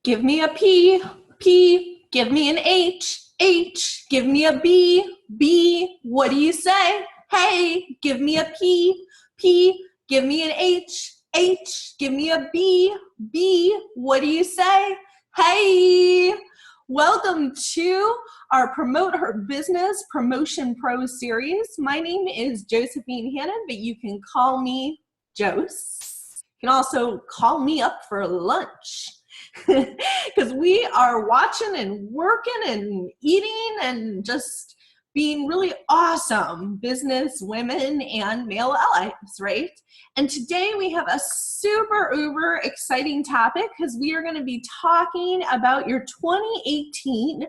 Give me a P, P, give me an H, H, give me a B, B, what do you say? Hey, give me a P, P, give me an H, H, give me a B, B, what do you say? Hey, welcome to our Promote Her Business Promotion Pro series. My name is Josephine Hannon, but you can call me Jose. You can also call me up for lunch. Because we are watching and working and eating and just being really awesome business women and male allies, right? And today we have a super uber exciting topic because we are going to be talking about your 2018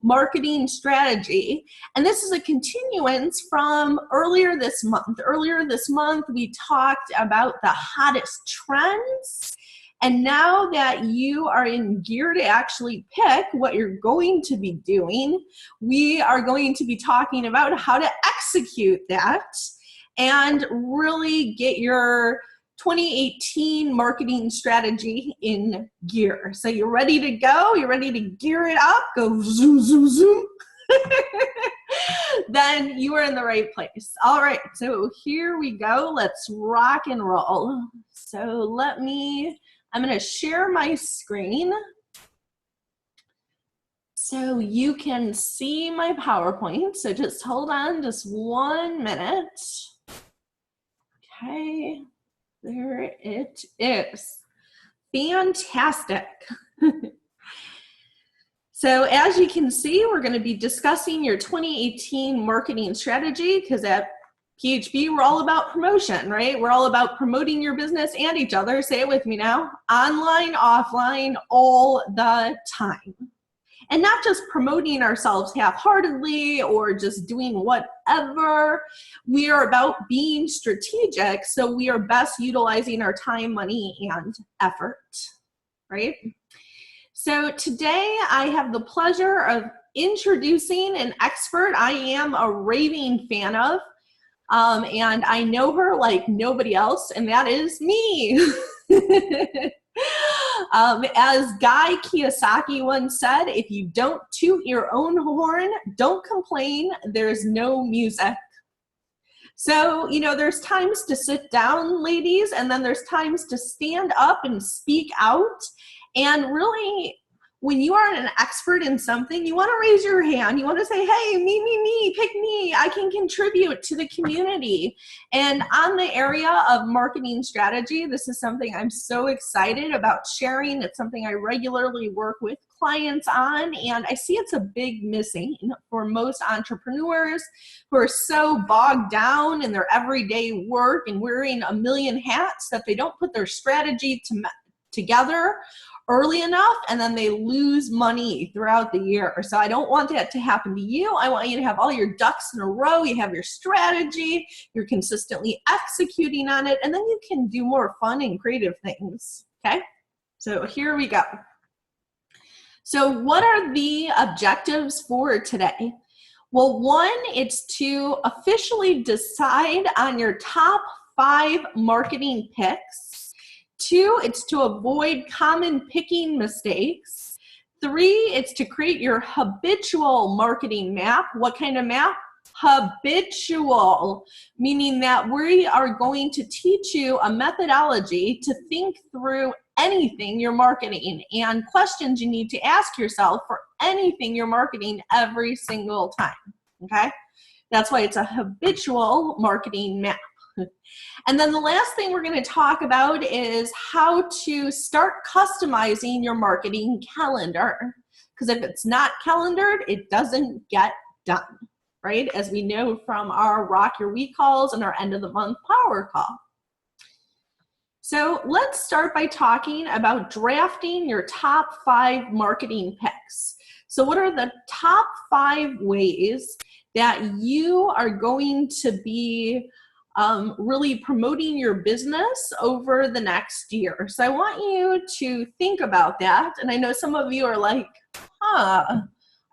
marketing strategy. And this is a continuance from earlier this month. Earlier this month, we talked about the hottest trends. And now that you are in gear to actually pick what you're going to be doing, we are going to be talking about how to execute that and really get your 2018 marketing strategy in gear. So you're ready to go? You're ready to gear it up? Go zoom, zoom, zoom. Then you are in the right place. All right, so here we go. Let's rock and roll. So I'm going to share my screen so you can see my PowerPoint. So just hold on just 1 minute. Okay, there it is. Fantastic. So as you can see, we're going to be discussing your 2018 marketing strategy because at PHB, we're all about promotion, right? We're all about promoting your business and each other. Say it with me now. Online, offline, all the time. And not just promoting ourselves half-heartedly or just doing whatever. We are about being strategic, so we are best utilizing our time, money, and effort, right? So today I have the pleasure of introducing an expert I am a raving fan of. And I know her like nobody else, and that is me. As Guy Kiyosaki once said, if you don't toot your own horn, don't complain, there's no music. So, you know, there's times to sit down, ladies, and then there's times to stand up and speak out. And really, when you are an expert in something, you want to raise your hand. You want to say, hey, me, pick me. I can contribute to the community. And on the area of marketing strategy, this is something I'm so excited about sharing. It's something I regularly work with clients on, and I see it's a big missing for most entrepreneurs who are so bogged down in their everyday work and wearing a million hats that they don't put their strategy together early enough, and then they lose money throughout the year. So I don't want that to happen to you. I want you to have all your ducks in a row. You have your strategy, you're consistently executing on it, and then you can do more fun and creative things, okay? So here we go. So what are the objectives for today? Well, one, it's to officially decide on your top 5 marketing picks. 2, it's to avoid common picking mistakes. 3, it's to create your habitual marketing map. What kind of map? Habitual, meaning that we are going to teach you a methodology to think through anything you're marketing and questions you need to ask yourself for anything you're marketing every single time, okay? That's why it's a habitual marketing map. And then the last thing we're going to talk about is how to start customizing your marketing calendar. Because if it's not calendared, it doesn't get done, right? As we know from our Rock Your Week calls and our end of the month power call. So let's start by talking about drafting your top 5 marketing picks. So what are the top 5 ways that you are going to be really promoting your business over the next year? So I want you to think about that. And I know some of you are like,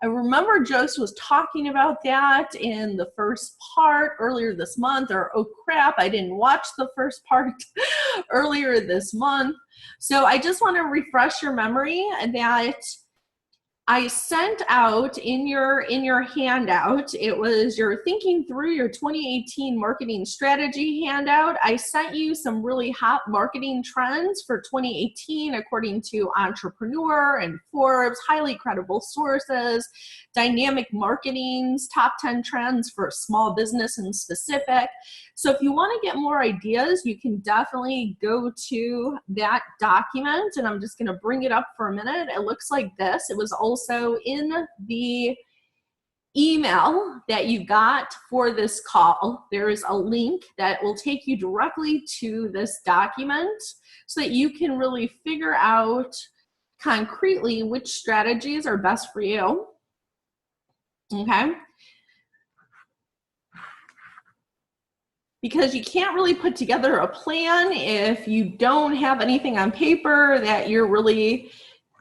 I remember Joseph was talking about that in the first part earlier this month, or oh crap, I didn't watch the first part earlier this month. So I just want to refresh your memory that I sent out in your handout, it was your thinking through your 2018 marketing strategy handout. I sent you some really hot marketing trends for 2018 according to Entrepreneur and Forbes, highly credible sources, Dynamic Marketing's top 10 trends for small business and specific. So if you want to get more ideas, you can definitely go to that document, and I'm just going to bring it up for a minute. It looks like this. It was also in the email that you got for this call. There is a link that will take you directly to this document so that you can really figure out concretely which strategies are best for you. Okay? Because you can't really put together a plan if you don't have anything on paper that you're really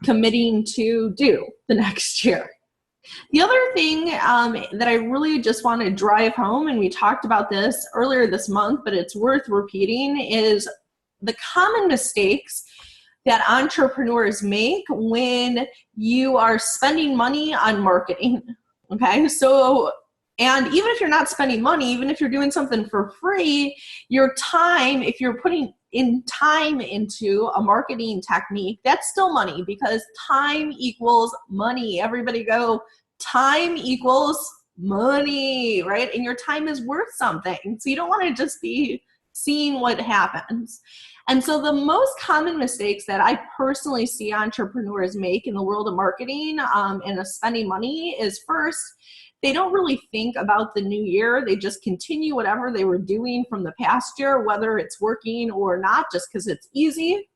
committing to do the next year. The other thing that I really just want to drive home, and we talked about this earlier this month, but it's worth repeating, is the common mistakes that entrepreneurs make when you are spending money on marketing. Okay, so, and even if you're not spending money, even if you're doing something for free, your time, if you're putting in time into a marketing technique, that's still money, because time equals money. Everybody go, time equals money, right? And your time is worth something. So you don't want to just be seeing what happens. And so the most common mistakes that I personally see entrepreneurs make in the world of marketing and of spending money is, first, they don't really think about the new year. They just continue whatever they were doing from the past year, whether it's working or not, just because it's easy,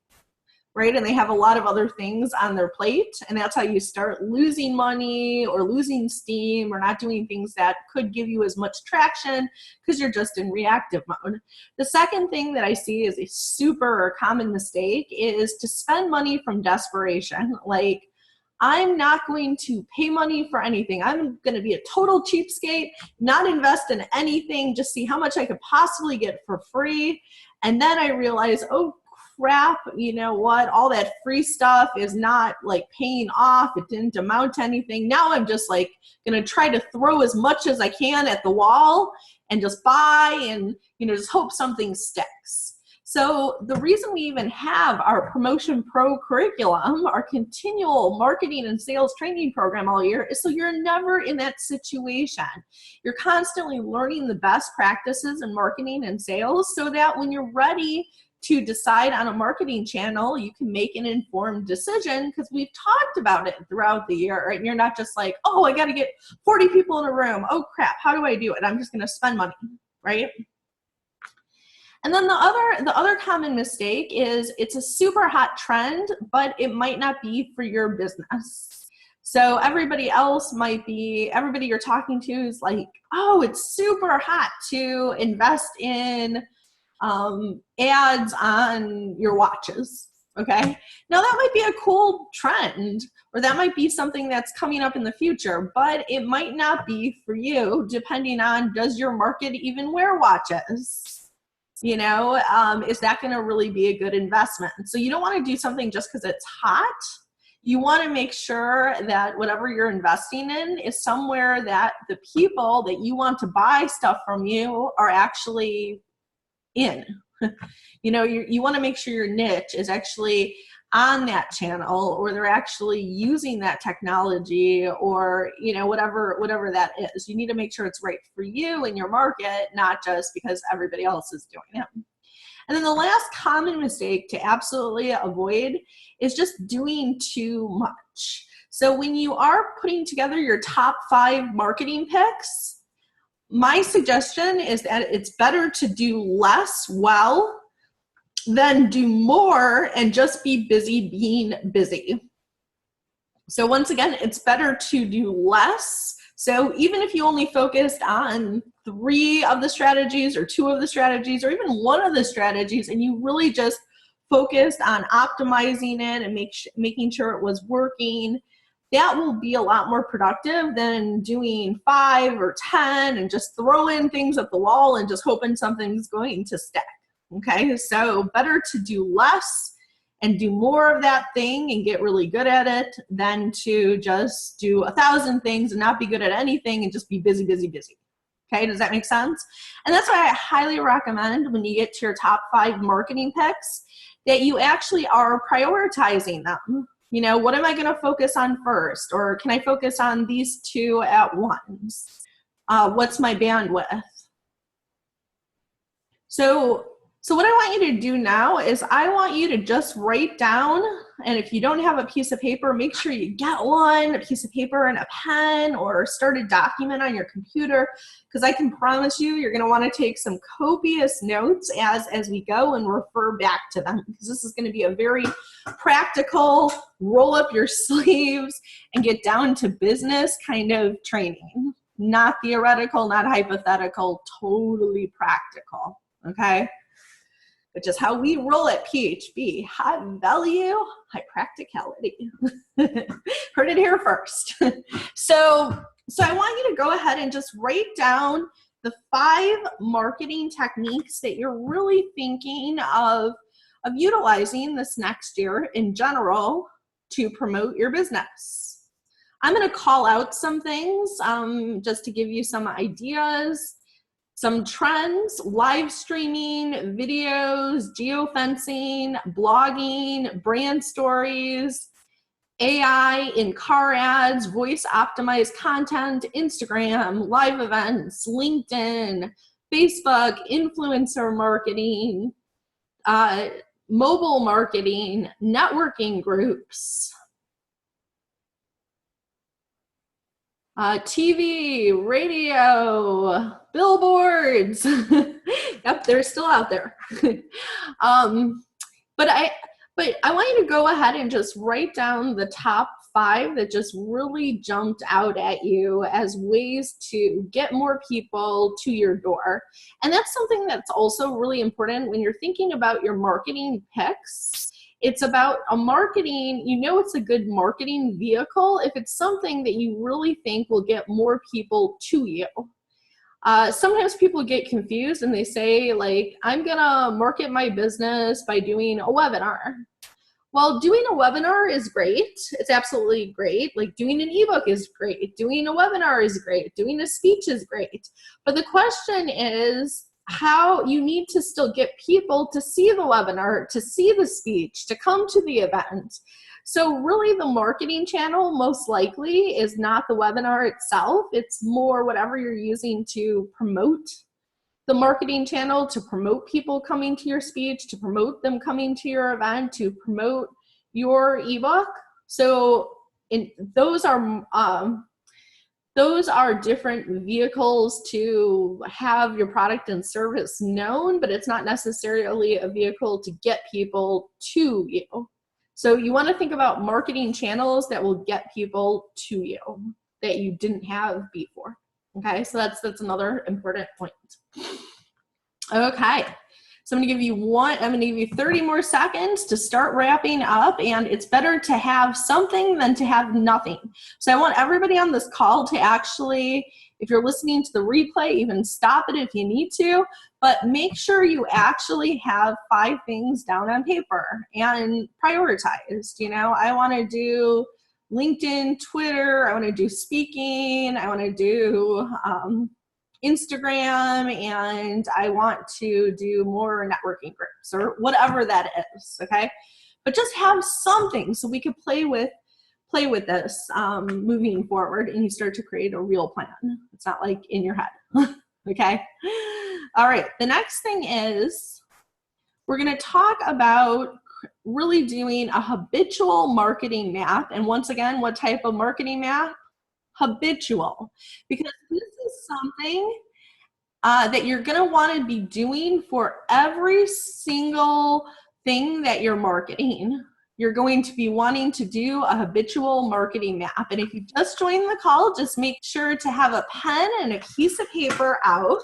right? And they have a lot of other things on their plate. And that's how you start losing money or losing steam or not doing things that could give you as much traction because you're just in reactive mode. The second thing that I see is a super common mistake is to spend money from desperation. Like, I'm not going to pay money for anything. I'm going to be a total cheapskate, not invest in anything, just see how much I could possibly get for free. And then I realize, oh crap, you know what? All that free stuff is not like paying off. It didn't amount to anything. Now I'm just like going to try to throw as much as I can at the wall and just buy and, you know, just hope something sticks. So the reason we even have our Promotion Pro curriculum, our continual marketing and sales training program all year, is so you're never in that situation. You're constantly learning the best practices in marketing and sales so that when you're ready to decide on a marketing channel, you can make an informed decision, because we've talked about it throughout the year, right? And you're not just like, oh, I got to get 40 people in a room. Oh crap, how do I do it? I'm just going to spend money, right? And then the other common mistake is it's a super hot trend, but it might not be for your business. So everybody you're talking to is like, oh, it's super hot to invest in ads on your watches. Okay. Now that might be a cool trend, or that might be something that's coming up in the future, but it might not be for you, depending on, does your market even wear watches? You know, is that going to really be a good investment? So you don't want to do something just because it's hot. You want to make sure that whatever you're investing in is somewhere that the people that you want to buy stuff from you are actually in. You know, you want to make sure your niche is actually on that channel, or they're actually using that technology, or, you know, whatever that is. You need to make sure it's right for you and your market, not just because everybody else is doing it. And then the last common mistake to absolutely avoid is just doing too much. So when you are putting together your top 5 marketing picks, my suggestion is that it's better to do less well than do more and just be busy being busy. So once again, it's better to do less. So even if you only focused on 3 of the strategies or 2 of the strategies or even 1 of the strategies, and you really just focused on optimizing it and making sure it was working, that will be a lot more productive than doing 5 or 10 and just throwing things at the wall and just hoping something's going to stick. Okay, so better to do less and do more of that thing and get really good at it than to just do 1,000 things and not be good at anything and just be busy, busy, busy. Okay, does that make sense? And that's why I highly recommend when you get to your top 5 marketing picks that you actually are prioritizing them. You know, what am I going to focus on first? Or can I focus on these 2 at once? What's my bandwidth? So what I want you to do now is I want you to just write down, and if you don't have a piece of paper, make sure you get one, a piece of paper and a pen, or start a document on your computer, because I can promise you, you're going to want to take some copious notes as we go and refer back to them, because this is going to be a very practical, roll up your sleeves and get down to business kind of training. Not theoretical, not hypothetical, totally practical, okay? Which is how we roll at PHB. High value, high practicality. Heard it here first. So I want you to go ahead and just write down the 5 marketing techniques that you're really thinking of utilizing this next year in general to promote your business. I'm going to call out some things just to give you some ideas. Some trends: live streaming, videos, geofencing, blogging, brand stories, AI in car ads, voice optimized content, Instagram, live events, LinkedIn, Facebook, influencer marketing, mobile marketing, networking groups, TV, radio, billboards. Yep, they're still out there. But I want you to go ahead and just write down the top 5 that just really jumped out at you as ways to get more people to your door. And that's something that's also really important when you're thinking about your marketing picks. It's about a marketing, you know, it's a good marketing vehicle if it's something that you really think will get more people to you. Sometimes people get confused and they say, like, I'm gonna market my business by doing a webinar. Well, doing a webinar is great. It's absolutely great. Like, doing an ebook is great. Doing a webinar is great. Doing a speech is great. But the question is, how you need to still get people to see the webinar, to see the speech, to come to the event. So really the marketing channel most likely is not the webinar itself. It's more whatever you're using to promote the marketing channel, to promote people coming to your speech, to promote them coming to your event, to promote your ebook. So those are different vehicles to have your product and service known, but it's not necessarily a vehicle to get people to you. So you want to think about marketing channels that will get people to you that you didn't have before. Okay, so that's another important point. Okay, so I'm going to give you 30 more seconds to start wrapping up, and it's better to have something than to have nothing. So I want everybody on this call to actually, if you're listening to the replay, even stop it if you need to, but make sure you actually have 5 things down on paper and prioritized. You know, I want to do LinkedIn, Twitter, I want to do speaking, I want to do Instagram, and I want to do more networking groups or whatever that is, okay? But just have something so we could play with this moving forward, and you start to create a real plan. It's not like in your head, okay? All right, the next thing is we're gonna talk about really doing a habitual marketing map. And once again, what type of marketing map? Habitual, because this is something that you're going to want to be doing for every single thing that you're marketing. You're going to be wanting to do a habitual marketing map. And if you just joined the call, just make sure to have a pen and a piece of paper out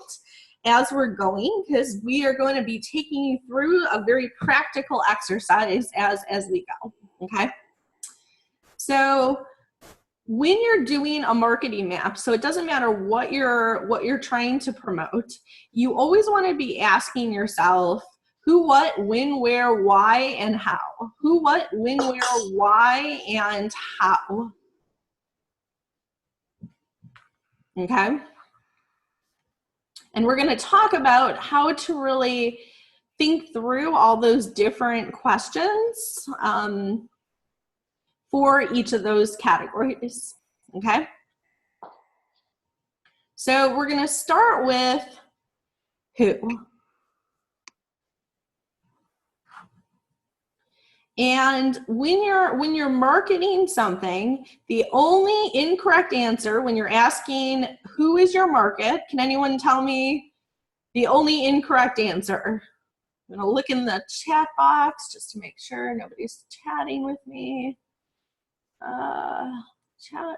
as we're going, because we are going to be taking you through a very practical exercise as we go, okay? So when you're doing a marketing map, so it doesn't matter what you're trying to promote, you always want to be asking yourself who, what, when, where, why, and how. Who, what, when, where, why, and how. Okay? And we're going to talk about how to really think through all those different questions for each of those categories. Okay? So we're going to start with who. And when you're marketing something, the only incorrect answer when you're asking who is your market, can anyone tell me the only incorrect answer? I'm gonna look in the chat box just to make sure nobody's chatting with me. Chat.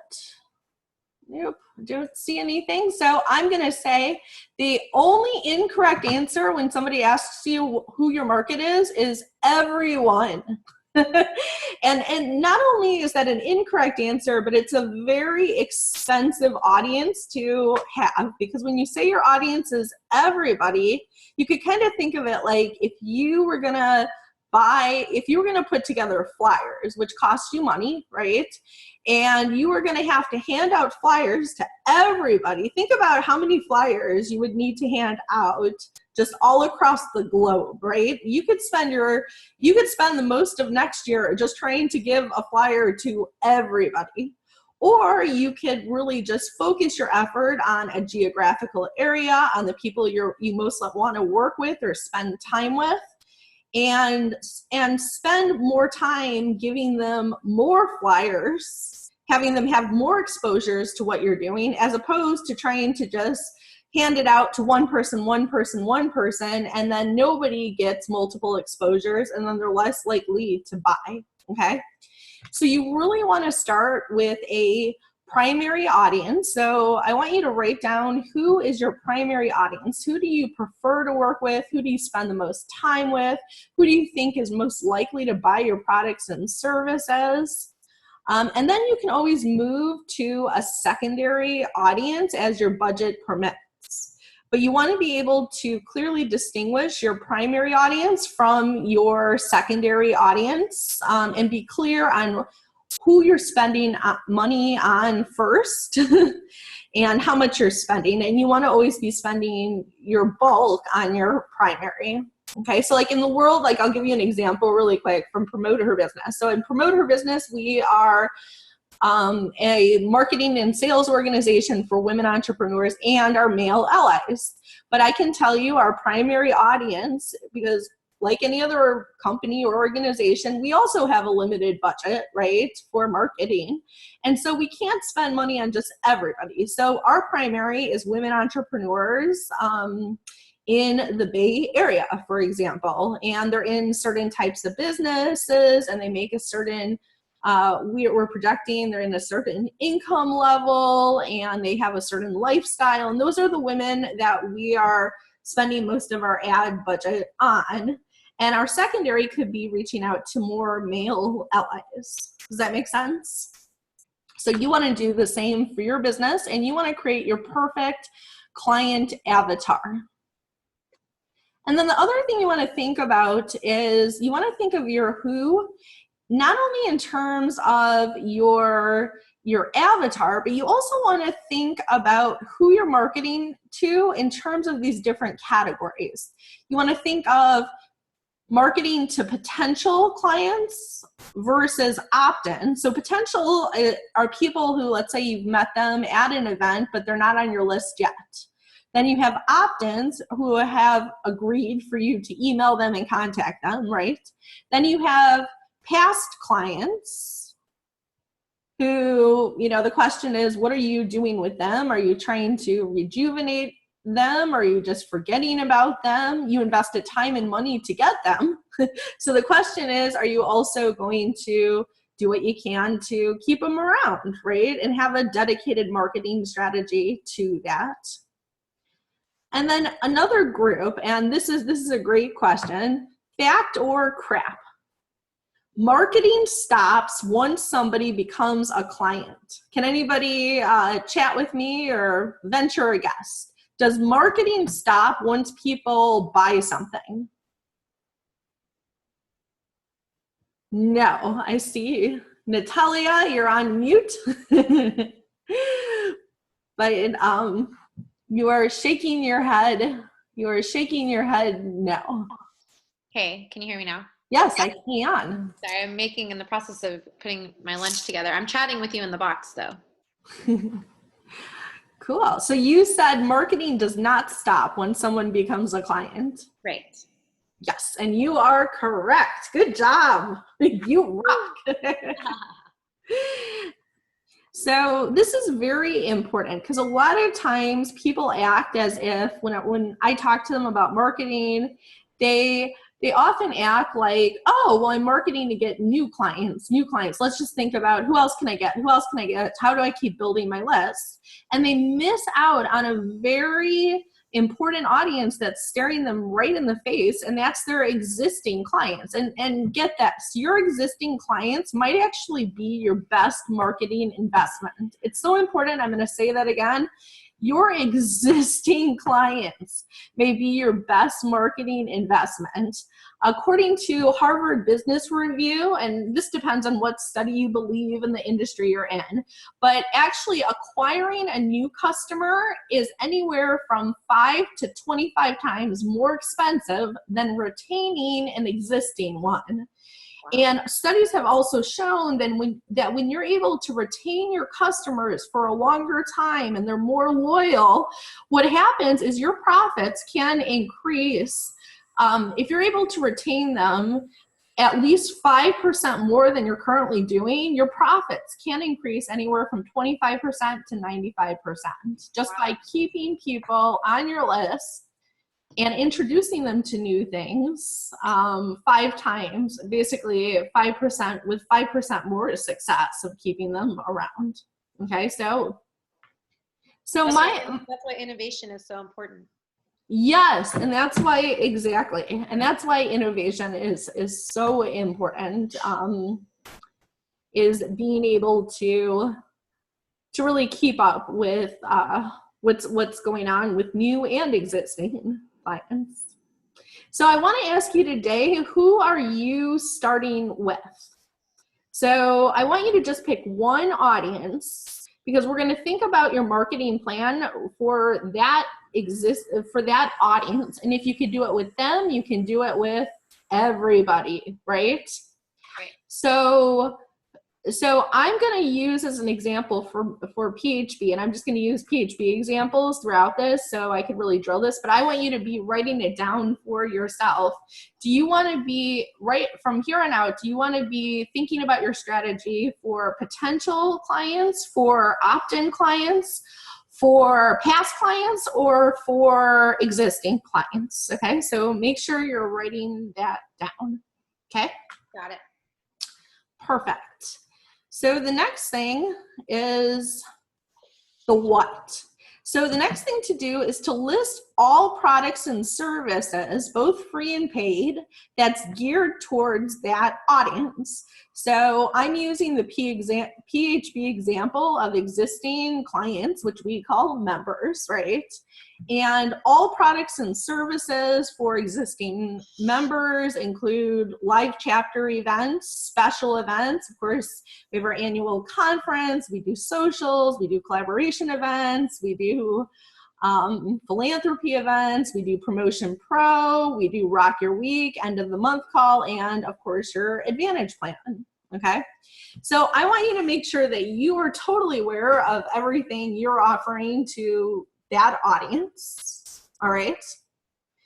Nope, don't see anything. So I'm gonna say the only incorrect answer when somebody asks you who your market is everyone. and not only is that an incorrect answer, but it's a very expensive audience to have, because when you say your audience is everybody, you could kind of think of it like if you were gonna put together flyers, which cost you money, right? And you were gonna have to hand out flyers to everybody. Think about how many flyers you would need to hand out just all across the globe, right? You could spend the most of next year just trying to give a flyer to everybody. Or you could really just focus your effort on a geographical area, on the people you most want to work with or spend time with, and spend more time giving them more flyers, having them have more exposures to what you're doing, as opposed to trying to just hand it out to one person, and then nobody gets multiple exposures, and then they're less likely to buy, okay? So you really want to start with a primary audience. So I want you to write down who is your primary audience. Who do you prefer to work with? Who do you spend the most time with? Who do you think is most likely to buy your products and services? And then you can always move to a secondary audience as your budget permits. But you want to be able to clearly distinguish your primary audience from your secondary audience, and be clear on who you're spending money on first and how much you're spending. And you want to always be spending your bulk on your primary. Okay, so like in the world, like I'll give you an example really quick from Promote Her Business. So in Promote Her Business, we are a marketing and sales organization for women entrepreneurs and our male allies. But I can tell you our primary audience, because like any other company or organization, we also have a limited budget, right, for marketing. And so we can't spend money on just everybody. So our primary is women entrepreneurs in the Bay Area, for example, and they're in certain types of businesses, and they make a certain we're projecting they're in a certain income level, and they have a certain lifestyle, and those are the women that we are spending most of our ad budget on. And our secondary could be reaching out to more male allies. Does that make sense? So you want to do the same for your business, and you want to create your perfect client avatar. And then the other thing you want to think about is you want to think of your who, not only in terms of your avatar, but you also want to think about who you're marketing to in terms of these different categories. You want to think of marketing to potential clients versus opt-in. So potential are people who, let's say you've met them at an event, but they're not on your list yet. Then you have opt-ins who have agreed for you to email them and contact them, right? Then you have past clients who, you know, the question is, what are you doing with them? Are you trying to rejuvenate them? Are you just forgetting about them? You invested time and money to get them. So the question is, are you also going to do what you can to keep them around, right? And have a dedicated marketing strategy to that. And then another group, and this is a great question, fact or crap? Marketing stops once somebody becomes a client. Can anybody chat with me or venture a guess? Does marketing stop once people buy something? No, I see. Natalia, you're on mute. But you are shaking your head. You are shaking your head no. Hey, can you hear me now? Yes, I can. Sorry, I'm in the process of putting my lunch together. I'm chatting with you in the box though. Cool. So you said marketing does not stop when someone becomes a client. Right. Yes, and you are correct. Good job. You rock. So this is very important because a lot of times people act as if when I talk to them about marketing, they often act like, oh, well, I'm marketing to get new clients. Let's just think about who else can I get? How do I keep building my list? And they miss out on a very important audience that's staring them right in the face, and that's their existing clients. And get this, your existing clients might actually be your best marketing investment. It's so important. I'm going to say that again. Your existing clients may be your best marketing investment. According to Harvard Business Review, and this depends on what study you believe in the industry you're in, but actually acquiring a new customer is anywhere from 5 to 25 times more expensive than retaining an existing one. And studies have also shown that when you're able to retain your customers for a longer time and they're more loyal, what happens is your profits can increase. If you're able to retain them at least 5% more than you're currently doing, your profits can increase anywhere from 25% to 95% just by keeping people on your list and introducing them to new things 5 times, basically 5% with 5% more success of keeping them around. Okay, so that's why innovation is so important. Yes, and that's why exactly, and that's why innovation is so important. Is being able to really keep up with what's going on with new and existing clients. So I want to ask you today, who are you starting with? So I want you to just pick one audience because we're going to think about your marketing plan for that audience. And if you could do it with them, you can do it with everybody, right? Right. So I'm going to use as an example for PHP, and I'm just going to use PHP examples throughout this so I could really drill this, but I want you to be writing it down for yourself. Do you want to be, right from here on out, do you want to be thinking about your strategy for potential clients, for opt-in clients, for past clients, or for existing clients? Okay, so make sure you're writing that down. Okay? Got it. Perfect. So the next thing is the what. So the next thing to do is to list all products and services, both free and paid, that's geared towards that audience. So I'm using the PHP example of existing clients, which we call members, right? And all products and services for existing members include live chapter events, special events. Of course, we have our annual conference, we do socials, we do collaboration events, we do philanthropy events, we do Promotion Pro, we do Rock Your Week, end of the month call, and of course your Advantage plan, okay? So I want you to make sure that you are totally aware of everything you're offering to that audience, all right?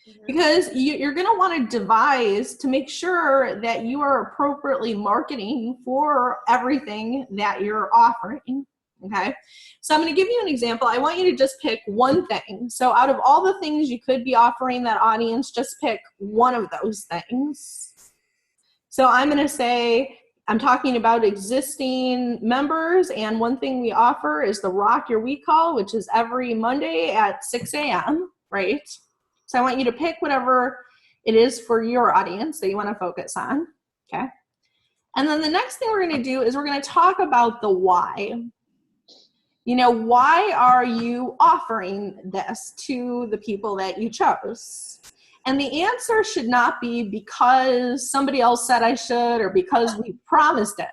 Mm-hmm. Because you're gonna wanna devise to make sure that you are appropriately marketing for everything that you're offering. Okay, so I'm going to give you an example. I want you to just pick one thing. So out of all the things you could be offering that audience, just pick one of those things. So I'm going to say, I'm talking about existing members, and one thing we offer is the Rock Your Week call, which is every Monday at 6 a.m., right? So I want you to pick whatever it is for your audience that you want to focus on, okay? And then the next thing we're going to do is we're going to talk about the why. You know, why are you offering this to the people that you chose? And the answer should not be because somebody else said I should or because we promised it.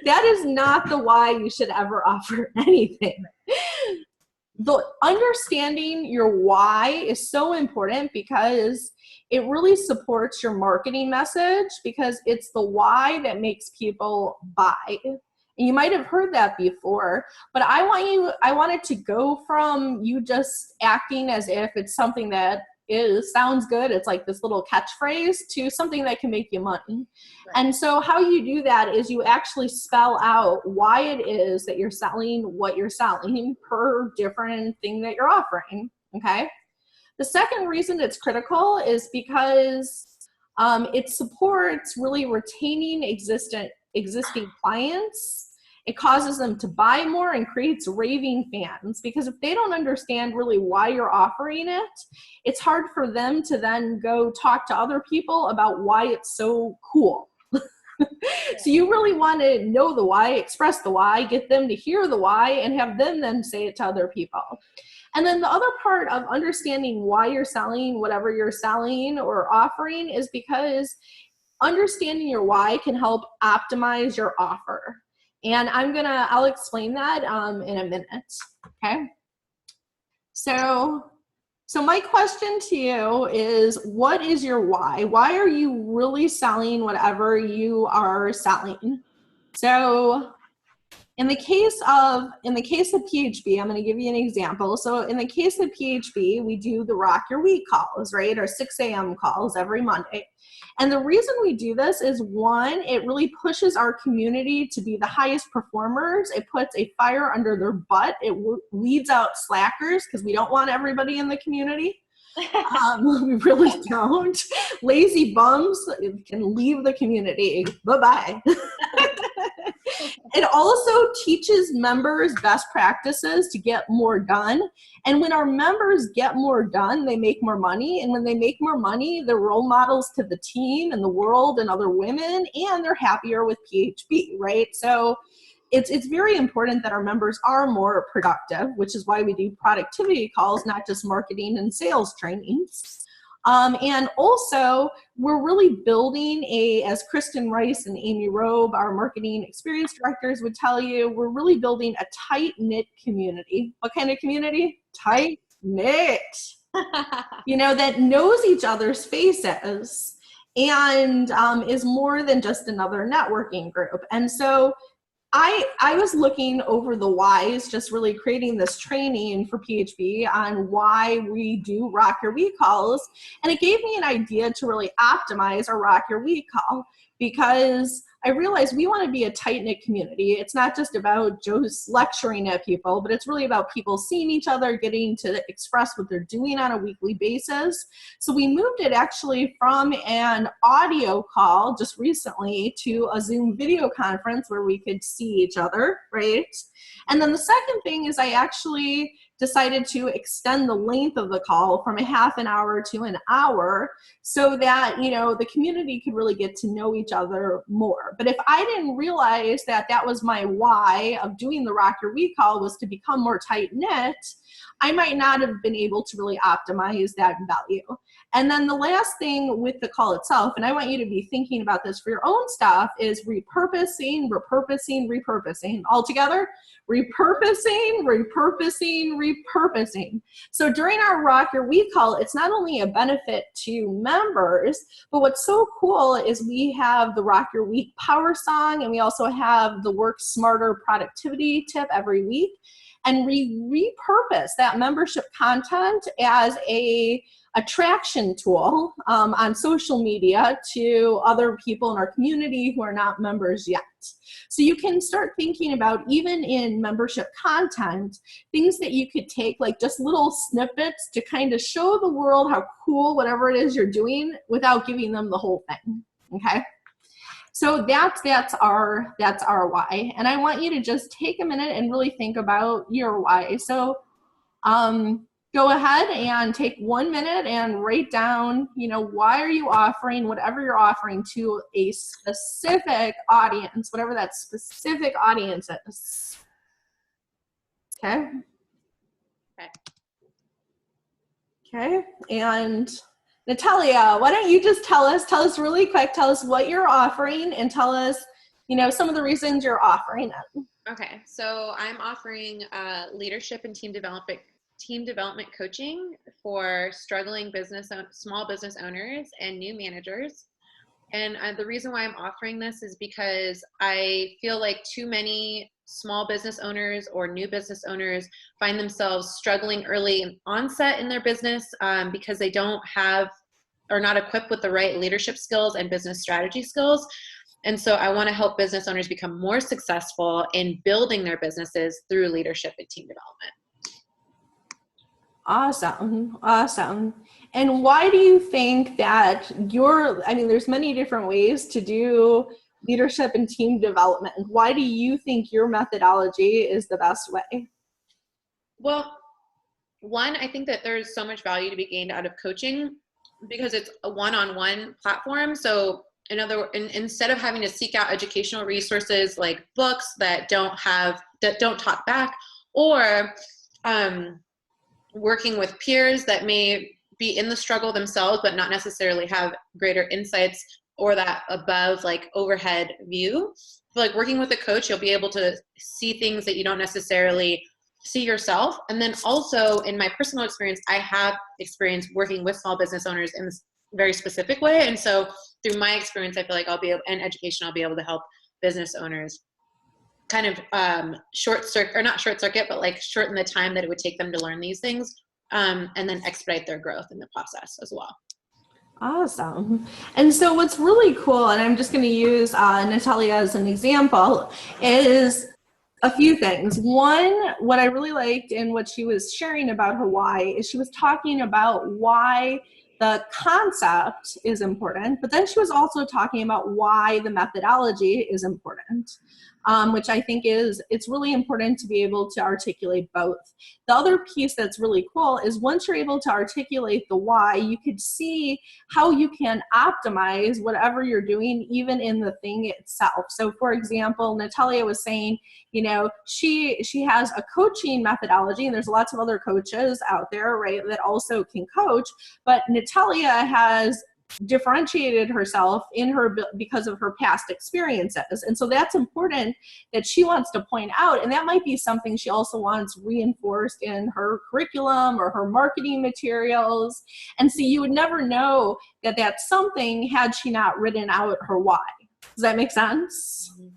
That is not the why you should ever offer anything. The understanding your why is so important because it really supports your marketing message, because it's the why that makes people buy. And you might have heard that before, but I want it to go from you just acting as if it's something that sounds good, it's like this little catchphrase, to something that can make you money. Right. And so how you do that is you actually spell out why it is that you're selling what you're selling per different thing that you're offering, okay? The second reason it's critical is because it supports really retaining existing clients. It causes them to buy more and creates raving fans, because if they don't understand really why you're offering it, it's hard for them to then go talk to other people about why it's so cool. So you really want to know the why, express the why, get them to hear the why, and have them then say it to other people. And then the other part of understanding why you're selling whatever you're selling or offering is because understanding your why can help optimize your offer. And I'll explain that in a minute, okay? So my question to you is, what is your why? Why are you really selling whatever you are selling? So in the case of PHB, I'm going to give you an example. So in the case of PHB, we do the Rock Your Week calls, right? Our 6 a.m. calls every Monday. And the reason we do this is, one, it really pushes our community to be the highest performers. It puts a fire under their butt. It weeds out slackers, because we don't want everybody in the community. We really don't. Lazy bums can leave the community. Bye-bye. It also teaches members best practices to get more done. And when our members get more done, they make more money. And when they make more money, they're role models to the team and the world and other women, and they're happier with PHB, right? So it's very important that our members are more productive, which is why we do productivity calls, not just marketing and sales trainings. And also, we're really building as Kristen Rice and Amy Robe, our marketing experience directors, would tell you, we're really building a tight-knit community. What kind of community? Tight-knit. You know, that knows each other's faces and is more than just another networking group. And so I was looking over the whys, just really creating this training for PHB on why we do Rock Your Week calls. And it gave me an idea to really optimize our Rock Your Week call, because I realized we want to be a tight-knit community. It's not just about just lecturing at people, but it's really about people seeing each other, getting to express what they're doing on a weekly basis. So we moved it actually from an audio call just recently to a Zoom video conference where we could see each other, right? And then the second thing is I actually decided to extend the length of the call from a half an hour to an hour, so that, you know, the community could really get to know each other more. But if I didn't realize that that was my why of doing the Rock Your Week call, was to become more tight-knit, I might not have been able to really optimize that value. And then the last thing with the call itself, and I want you to be thinking about this for your own stuff, is repurposing. All together, repurposing. So during our Rock Your Week call, it's not only a benefit to members, but what's so cool is we have the Rock Your Week power song, and we also have the Work Smarter productivity tip every week. And we repurpose that membership content as a attraction tool on social media to other people in our community who are not members yet. So you can start thinking about, even in membership content, things that you could take, like just little snippets to kind of show the world how cool whatever it is you're doing without giving them the whole thing, okay? So that's our why. And I want you to just take a minute and really think about your why. So go ahead and take 1 minute and write down, why are you offering whatever you're offering to a specific audience, whatever that specific audience is. Okay. Okay. And Natalia, why don't you just tell us really quick, tell us what you're offering and tell us, some of the reasons you're offering it. Okay. So I'm offering leadership and team development coaching for struggling small business owners and new managers. And the reason why I'm offering this is because I feel like too many small business owners or new business owners find themselves struggling early onset in their business because they are not equipped with the right leadership skills and business strategy skills. And so I want to help business owners become more successful in building their businesses through leadership and team development. Awesome. And why do you think that there's many different ways to do leadership and team development. Why do you think your methodology is the best way? Well, one, I think that there's so much value to be gained out of coaching because it's a one-on-one platform. So instead of having to seek out educational resources like books that don't talk back, or working with peers that may be in the struggle themselves but not necessarily have greater insights or that above overhead view. Working with a coach, you'll be able to see things that you don't necessarily see yourself. And then also in my personal experience, I have experience working with small business owners in this very specific way. And so through my experience, I feel like and education, I'll be able to help business owners kind of not short circuit, but shorten the time that it would take them to learn these things, and then expedite their growth in the process as well. Awesome. And so what's really cool, and I'm just going to use Natalia as an example, is a few things. One, what I really liked in what she was sharing about her why is she was talking about why the concept is important, but then she was also talking about why the methodology is important, which I think it's really important to be able to articulate both. The other piece that's really cool is once you're able to articulate the why, you could see how you can optimize whatever you're doing, even in the thing itself. So for example, Natalia was saying, she has a coaching methodology, and there's lots of other coaches out there, right, that also can coach, but Natalia has differentiated herself because of her past experiences. And so that's important that she wants to point out. And that might be something she also wants reinforced in her curriculum or her marketing materials. And so you would never know that that's something had she not written out her why. Does that make sense? Mm-hmm.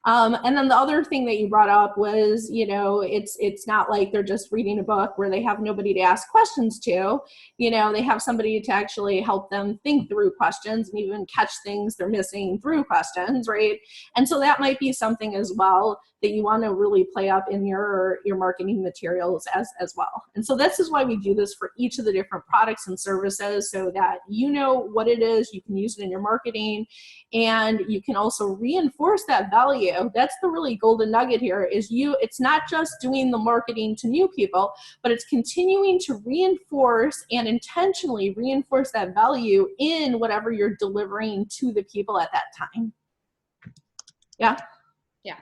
And then the other thing that you brought up was, it's not like they're just reading a book where they have nobody to ask questions to. They have somebody to actually help them think through questions and even catch things they're missing through questions, right? And so that might be something as well that you want to really play up in your marketing materials as well. And so this is why we do this for each of the different products and services, so that you know what it is, you can use it in your marketing, and you can also reinforce that value. That's the really golden nugget here, is it's not just doing the marketing to new people, but it's continuing to reinforce and intentionally reinforce that value in whatever you're delivering to the people at that time. Yeah? Yeah.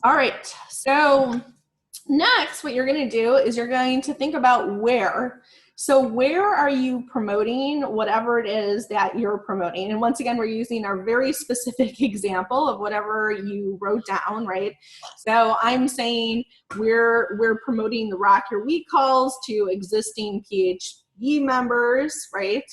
All right, so next what you're going to do is you're going to think about where. So where are you promoting whatever it is that you're promoting? And once again, we're using our very specific example of whatever you wrote down, right? So I'm saying we're promoting the Rock Your Week calls to existing PHB members, right?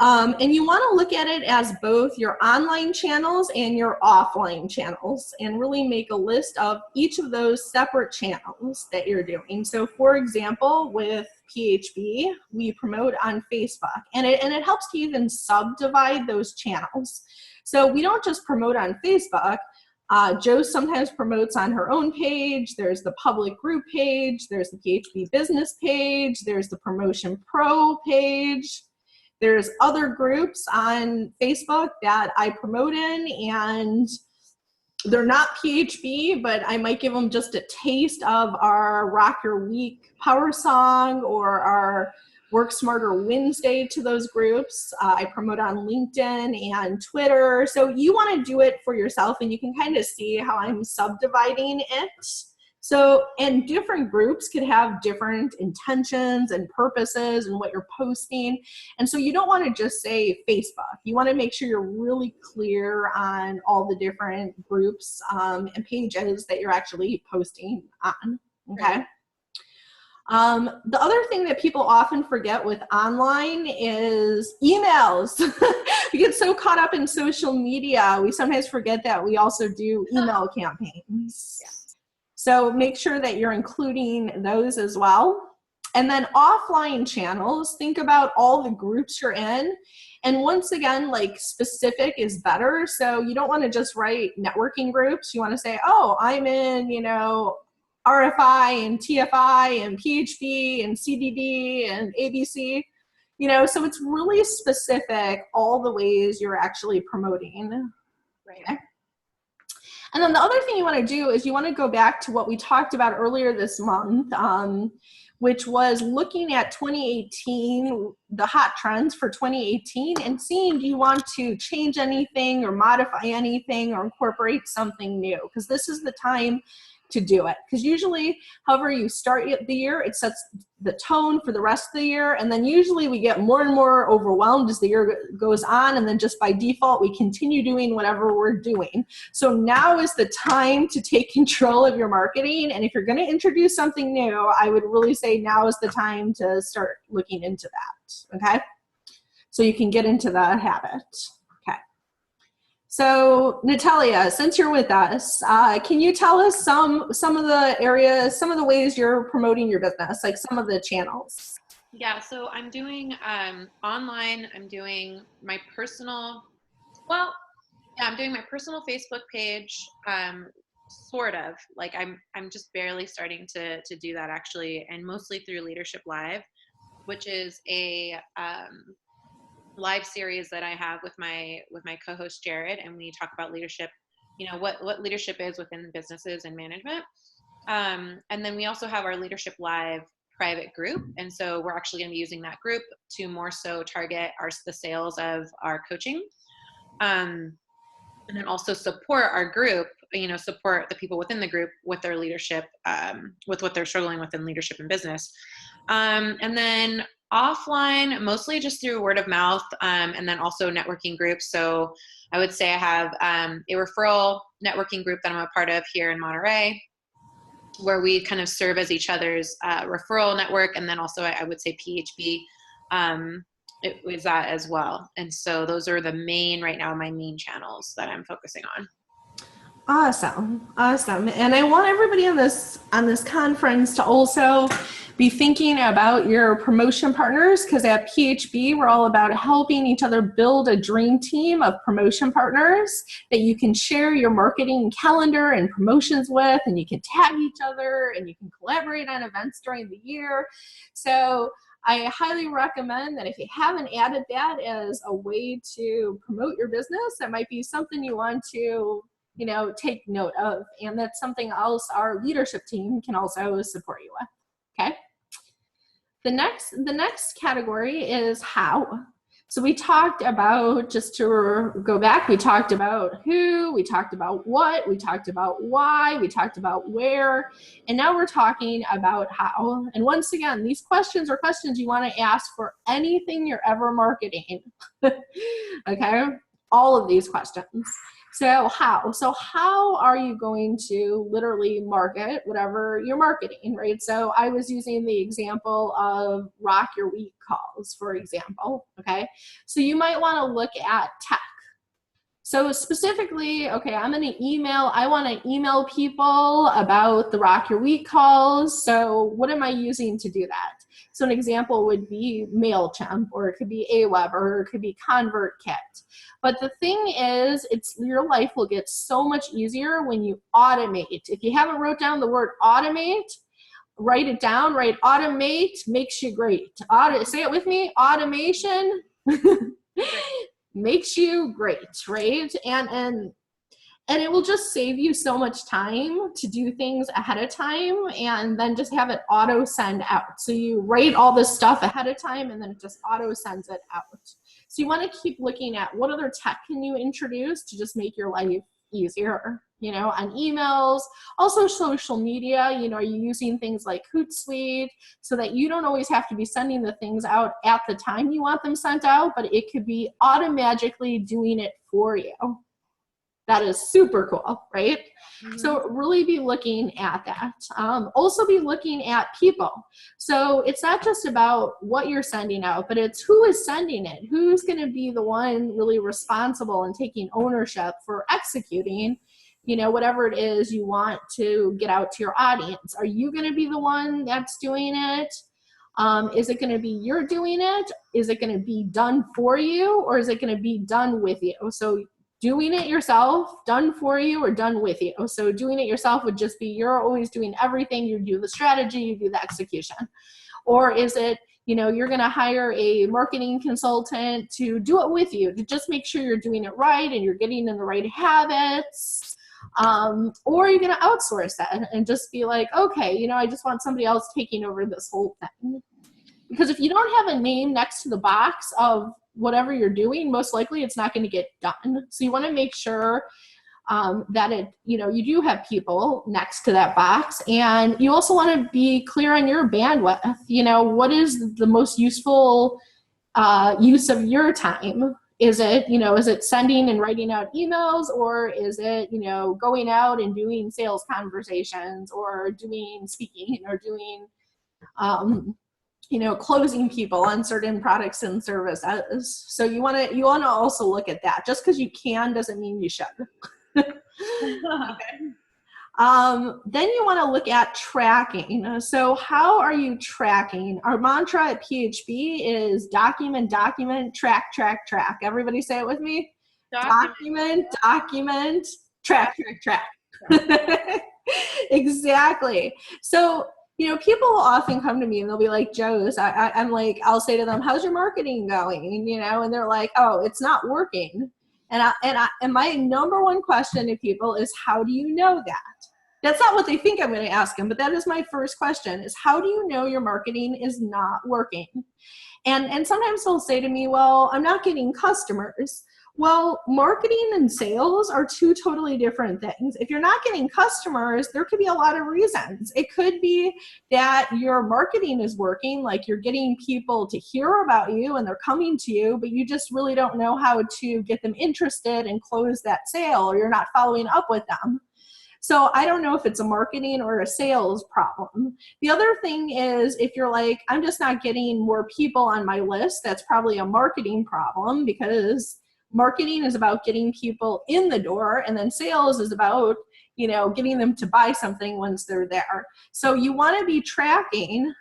And you want to look at it as both your online channels and your offline channels, and really make a list of each of those separate channels that you're doing. So for example, with PHB, we promote on Facebook, and it helps to even subdivide those channels. So we don't just promote on Facebook. Jo sometimes promotes on her own page. There's the public group page. There's the PHB business page. There's the Promotion Pro page. There's other groups on Facebook that I promote in, and They're not PHB, but I might give them just a taste of our Rock Your Week power song or our Work Smarter Wednesday to those groups. I promote on LinkedIn and Twitter. So you want to do it for yourself, and you can kind of see how I'm subdividing it. So, and different groups could have different intentions and purposes and what you're posting. And so you don't want to just say Facebook. You want to make sure you're really clear on all the different groups and pages that you're actually posting on, okay? Right. The other thing that people often forget with online is emails. We get so caught up in social media, we sometimes forget that we also do email campaigns. Yeah. So make sure that you're including those as well. And then offline channels, think about all the groups you're in. And once again, like specific is better. So you don't want to just write networking groups. You want to say, oh, I'm in, you know, RFI and TFI and PHB and CDD and ABC. You know, so it's really specific, all the ways you're actually promoting. Right. Okay. And then the other thing you want to do is you want to go back to what we talked about earlier this month, which was looking at 2018, the hot trends for 2018, and seeing, do you want to change anything or modify anything or incorporate something new? Because this is the time to do it. Because usually, however you start the year, it sets the tone for the rest of the year. And then usually we get more and more overwhelmed as the year goes on. And then just by default, we continue doing whatever we're doing. So now is the time to take control of your marketing. And if you're going to introduce something new, I would really say now is the time to start looking into that. Okay. So you can get into the habit. So Natalia, since you're with us, can you tell us some of the areas, some of the ways you're promoting your business, like some of the channels? Yeah, so I'm doing online, I'm doing my personal, well, yeah, I'm doing my personal Facebook page, sort of, like I'm just barely starting to do that actually, and mostly through Leadership Live, which is a live series that I have with my co-host Jared, and we talk about leadership, you know, what leadership is within businesses and management. And then we also have our Leadership Live private group, and so we're actually going to be using that group to more so target the sales of our coaching, and then also support our group, you know, support the people within the group with their leadership, with what they're struggling with in leadership and business. And then offline, mostly just through word of mouth, and then also networking groups. So I would say I have a referral networking group that I'm a part of here in Monterey, where we kind of serve as each other's referral network. And then also I would say PHB it was that as well. And so those are the main, right now, my main channels that I'm focusing on. Awesome. And I want everybody on this conference to also be thinking about your promotion partners, because at PHB, we're all about helping each other build a dream team of promotion partners that you can share your marketing calendar and promotions with, and you can tag each other, and you can collaborate on events during the year. So I highly recommend that if you haven't added that as a way to promote your business, that might be something you want to, you know, take note of. And that's something else our leadership team can also support you with. Okay. The next category is how. So we talked about, just to go back, we talked about who, we talked about what, we talked about why, we talked about where, and now we're talking about how. And once again, these questions are questions you want to ask for anything you're ever marketing. Okay, all of these questions. So how are you going to literally market whatever you're marketing, right? So I was using the example of Rock Your Week calls, for example, okay? So you might want to look at tech. So specifically, okay, I want to email people about the Rock Your Week calls. So what am I using to do that? So an example would be MailChimp, or it could be Aweber, or it could be ConvertKit. But the thing is, your life will get so much easier when you automate. If you haven't wrote down the word automate, write it down, right? Automate makes you great. Say it with me, automation makes you great, right? And it will just save you so much time to do things ahead of time and then just have it auto send out. So you write all this stuff ahead of time and then it just auto sends it out. So you want to keep looking at what other tech can you introduce to just make your life easier, you know, on emails, also social media. You know, are you using things like Hootsuite so that you don't always have to be sending the things out at the time you want them sent out, but it could be automatically doing it for you. That is super cool, right? Mm-hmm. So really be looking at that. Also be looking at people. So it's not just about what you're sending out, but it's who is sending it. Who's going to be the one really responsible and taking ownership for executing, you know, whatever it is you want to get out to your audience. Are you going to be the one that's doing it? Is it going to be you're doing it? Is it going to be done for you? Or is it going to be done with you? So doing it yourself, done for you, or done with you. So doing it yourself would just be you're always doing everything. You do the strategy, you do the execution. Or is it, you know, you're going to hire a marketing consultant to do it with you, to just make sure you're doing it right and you're getting in the right habits. Or you're going to outsource that and just be like, okay, you know, I just want somebody else taking over this whole thing. Because if you don't have a name next to the box of whatever you're doing, most likely it's not going to get done. So you want to make sure that it, you know, you do have people next to that box, and you also want to be clear on your bandwidth. You know, what is the most useful use of your time? Is it, you know, is it sending and writing out emails, or is it, you know, going out and doing sales conversations, or doing speaking, or doing you know, closing people on certain products and services. So you want to also look at that. Just because you can doesn't mean you should. Okay. Then you want to look at tracking. So how are you tracking? Our mantra at PHB is document, track, track, track. Everybody say it with me. Document, track, track, track. Exactly. So, you know, people will often come to me and they'll be like, Joe's, I'm like, I'll say to them, how's your marketing going? You know, and they're like, oh, it's not working. And my number one question to people is, how do you know that? That's not what they think I'm going to ask them, but that is my first question, is how do you know your marketing is not working? And sometimes they'll say to me, well, I'm not getting customers. Well, marketing and sales are two totally different things. If you're not getting customers, there could be a lot of reasons. It could be that your marketing is working, like you're getting people to hear about you and they're coming to you, but you just really don't know how to get them interested and close that sale, or you're not following up with them. So I don't know if it's a marketing or a sales problem. The other thing is, if you're like, I'm just not getting more people on my list, that's probably a marketing problem, because marketing is about getting people in the door, and then sales is about, you know, getting them to buy something once they're there. So you want to be tracking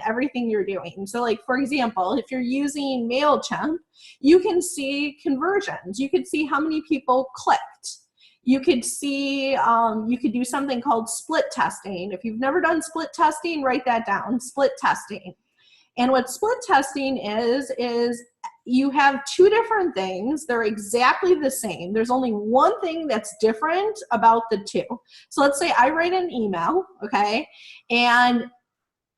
everything you're doing. So like, for example, if you're using MailChimp, you can see conversions. You could see how many people clicked. You could see, you could do something called split testing. If you've never done split testing, write that down, split testing. And what split testing is you have two different things. They're exactly the same. There's only one thing that's different about the two. So let's say I write an email, okay? And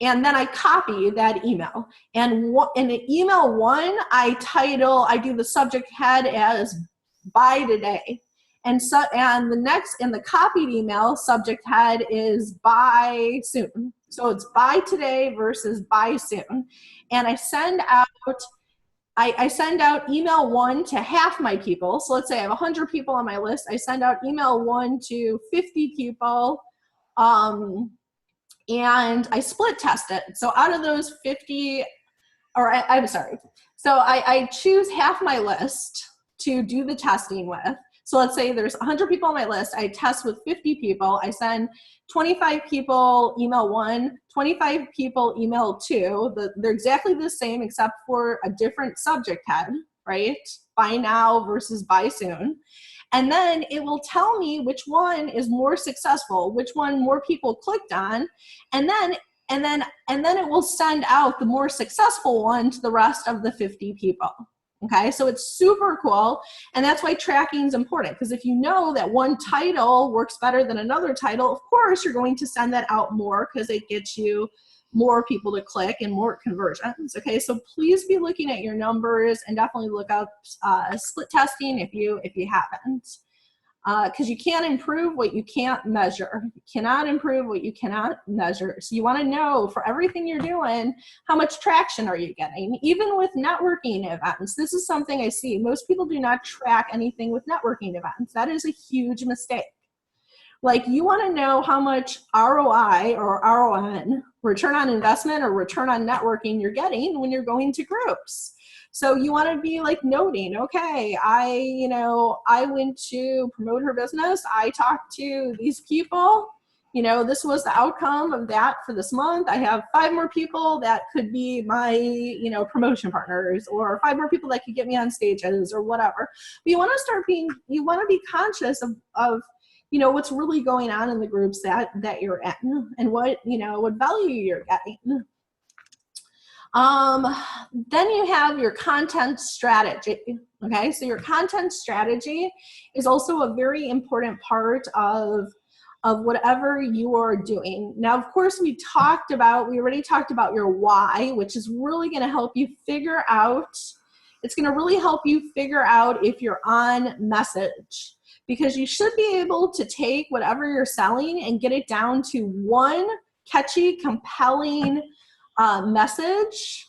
then I copy that email. And in email one, I do the subject head as buy today. And the copied email subject head is buy soon. So it's buy today versus buy soon. And I send out email one to half my people. So let's say I have 100 people on my list. I send out email one to 50 people, and I split test it. So out of those 50, I'm sorry. So I choose half my list to do the testing with. So let's say there's 100 people on my list. I test with 50 people. I send 25 people email one, 25 people email two. They're exactly the same except for a different subject head, right? Buy now versus buy soon. And then it will tell me which one is more successful, which one more people clicked on. And then it will send out the more successful one to the rest of the 50 people. Okay, so it's super cool. And that's why tracking is important, because if you know that one title works better than another title, of course, you're going to send that out more because it gets you more people to click and more conversions. Okay, so please be looking at your numbers and definitely look up split testing if you haven't. Because you can't improve what you can't measure. You cannot improve what you cannot measure. So you want to know for everything you're doing, how much traction are you getting? Even with networking events, this is something I see. Most people do not track anything with networking events. That is a huge mistake. Like, you want to know how much ROI or RON, return on investment or return on networking, you're getting when you're going to groups. So you want to be like noting, okay, I went to promote her business. I talked to these people. This was the outcome of that for this month. I have 5 more people that could be my, promotion partners, or 5 more people that could get me on stages or whatever. But you want to be conscious of what's really going on in the groups that you're in, and what value you're getting. Then you have your content strategy. Okay, so your content strategy is also a very important part of whatever you are doing. Now, of course, we already talked about your why, which is really going to help you figure out, it's going to really help you figure out if you're on message, because you should be able to take whatever you're selling and get it down to one catchy, compelling message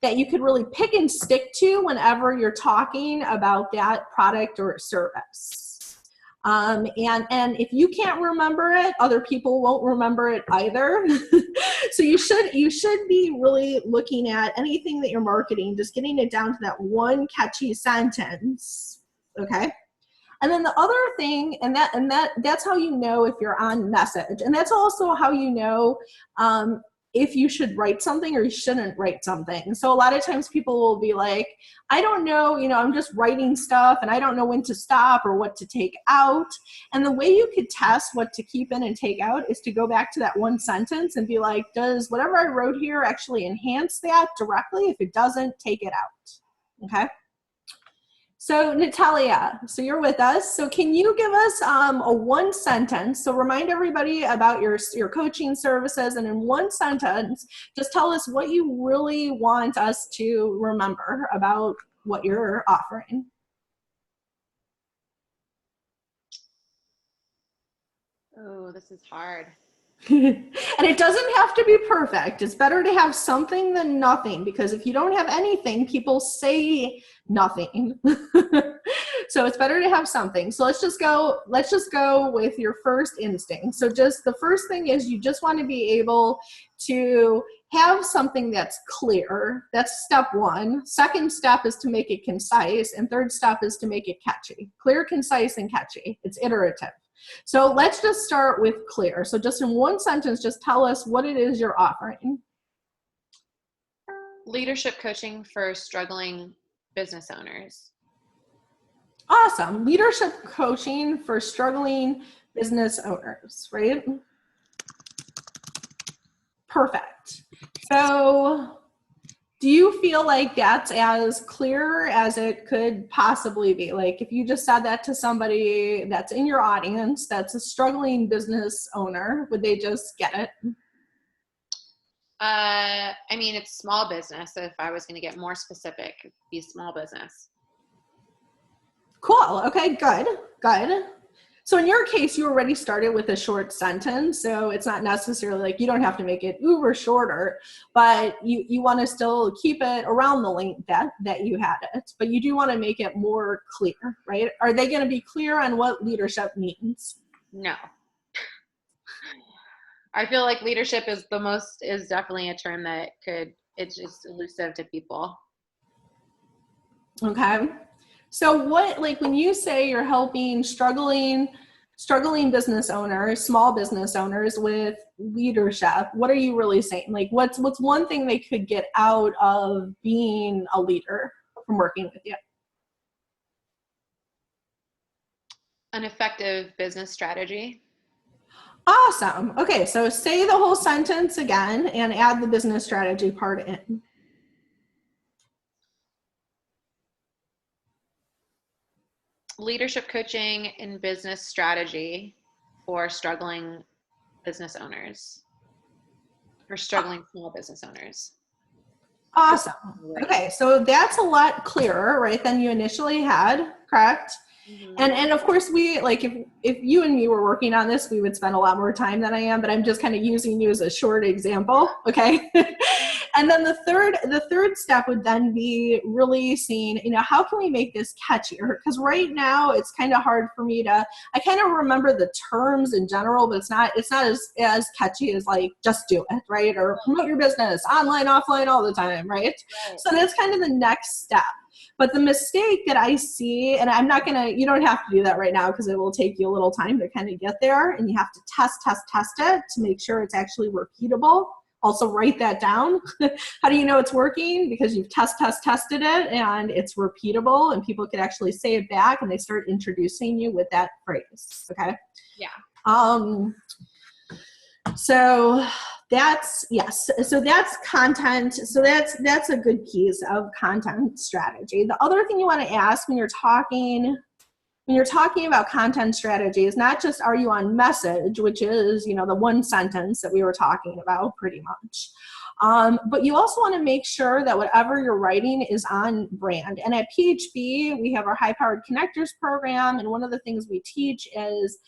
that you could really pick and stick to whenever you're talking about that product or service. And if you can't remember it, other people won't remember it either. So you should be really looking at anything that you're marketing, just getting it down to that one catchy sentence. Okay. And then the other thing, and that's how you know if you're on message. And that's also how you know if you should write something or you shouldn't write something. So a lot of times people will be like, I don't know, I'm just writing stuff and I don't know when to stop or what to take out. And the way you could test what to keep in and take out is to go back to that one sentence and be like, does whatever I wrote here actually enhance that directly? If it doesn't, take it out. Okay. So Natalia, so you're with us. So can you give us a one sentence? So remind everybody about your coaching services, and in one sentence, just tell us what you really want us to remember about what you're offering. Oh, this is hard. And it doesn't have to be perfect. It's better to have something than nothing, because if you don't have anything, people say nothing. So it's better to have something. So let's just go with your first instinct. So just the first thing is you just want to be able to have something that's clear. That's step one. Second step is to make it concise. And third step is to make it catchy. Clear, concise, and catchy. It's iterative. So let's just start with clear. So just in one sentence, just tell us what it is you're offering. Leadership coaching for struggling business owners. Awesome. Leadership coaching for struggling business owners, right? Perfect. So do you feel like that's as clear as it could possibly be? Like, if you just said that to somebody that's in your audience, that's a struggling business owner, would they just get it? I mean, it's small business. So if I was going to get more specific, it'd be small business. Cool. Okay, good. So in your case, you already started with a short sentence, so it's not necessarily like you don't have to make it uber shorter, but you want to still keep it around the length that you had it, but you do want to make it more clear, right? Are they going to be clear on what leadership means? No. I feel like leadership is definitely a term that it's just elusive to people. Okay. So what, like when you say you're helping struggling business owners, small business owners with leadership, what are you really saying? Like what's one thing they could get out of being a leader from working with you? An effective business strategy. Awesome. Okay, so say the whole sentence again and add the business strategy part in. leadership coaching in business strategy for struggling business owners or struggling small business owners. Awesome. Okay, so that's a lot clearer, right, than you initially had, correct? Mm-hmm. And of course, we, like, if you and me were working on this, we would spend a lot more time than I am, but I'm just kind of using you as a short example, okay? And then the third step would then be really seeing, how can we make this catchier? Because right now it's kind of hard for me to, I kind of remember the terms in general, but it's not as catchy as like, just do it, right? Or promote your business online, offline, all the time, right? So that's kind of the next step. But the mistake that I see, and I'm not gonna, you don't have to do that right now because it will take you a little time to kind of get there, and you have to test it to make sure it's actually repeatable. Also write that down. How do you know it's working? Because you've tested it and it's repeatable and people can actually say it back and they start introducing you with that phrase, okay? Yeah. So that's, yes. So that's content. So that's a good piece of content strategy. The other thing you want to ask when you're talking about content strategy is not just, are you on message, which is, the one sentence that we were talking about pretty much. But you also want to make sure that whatever you're writing is on brand. And at PHB, we have our High Powered Connectors program. And one of the things we teach is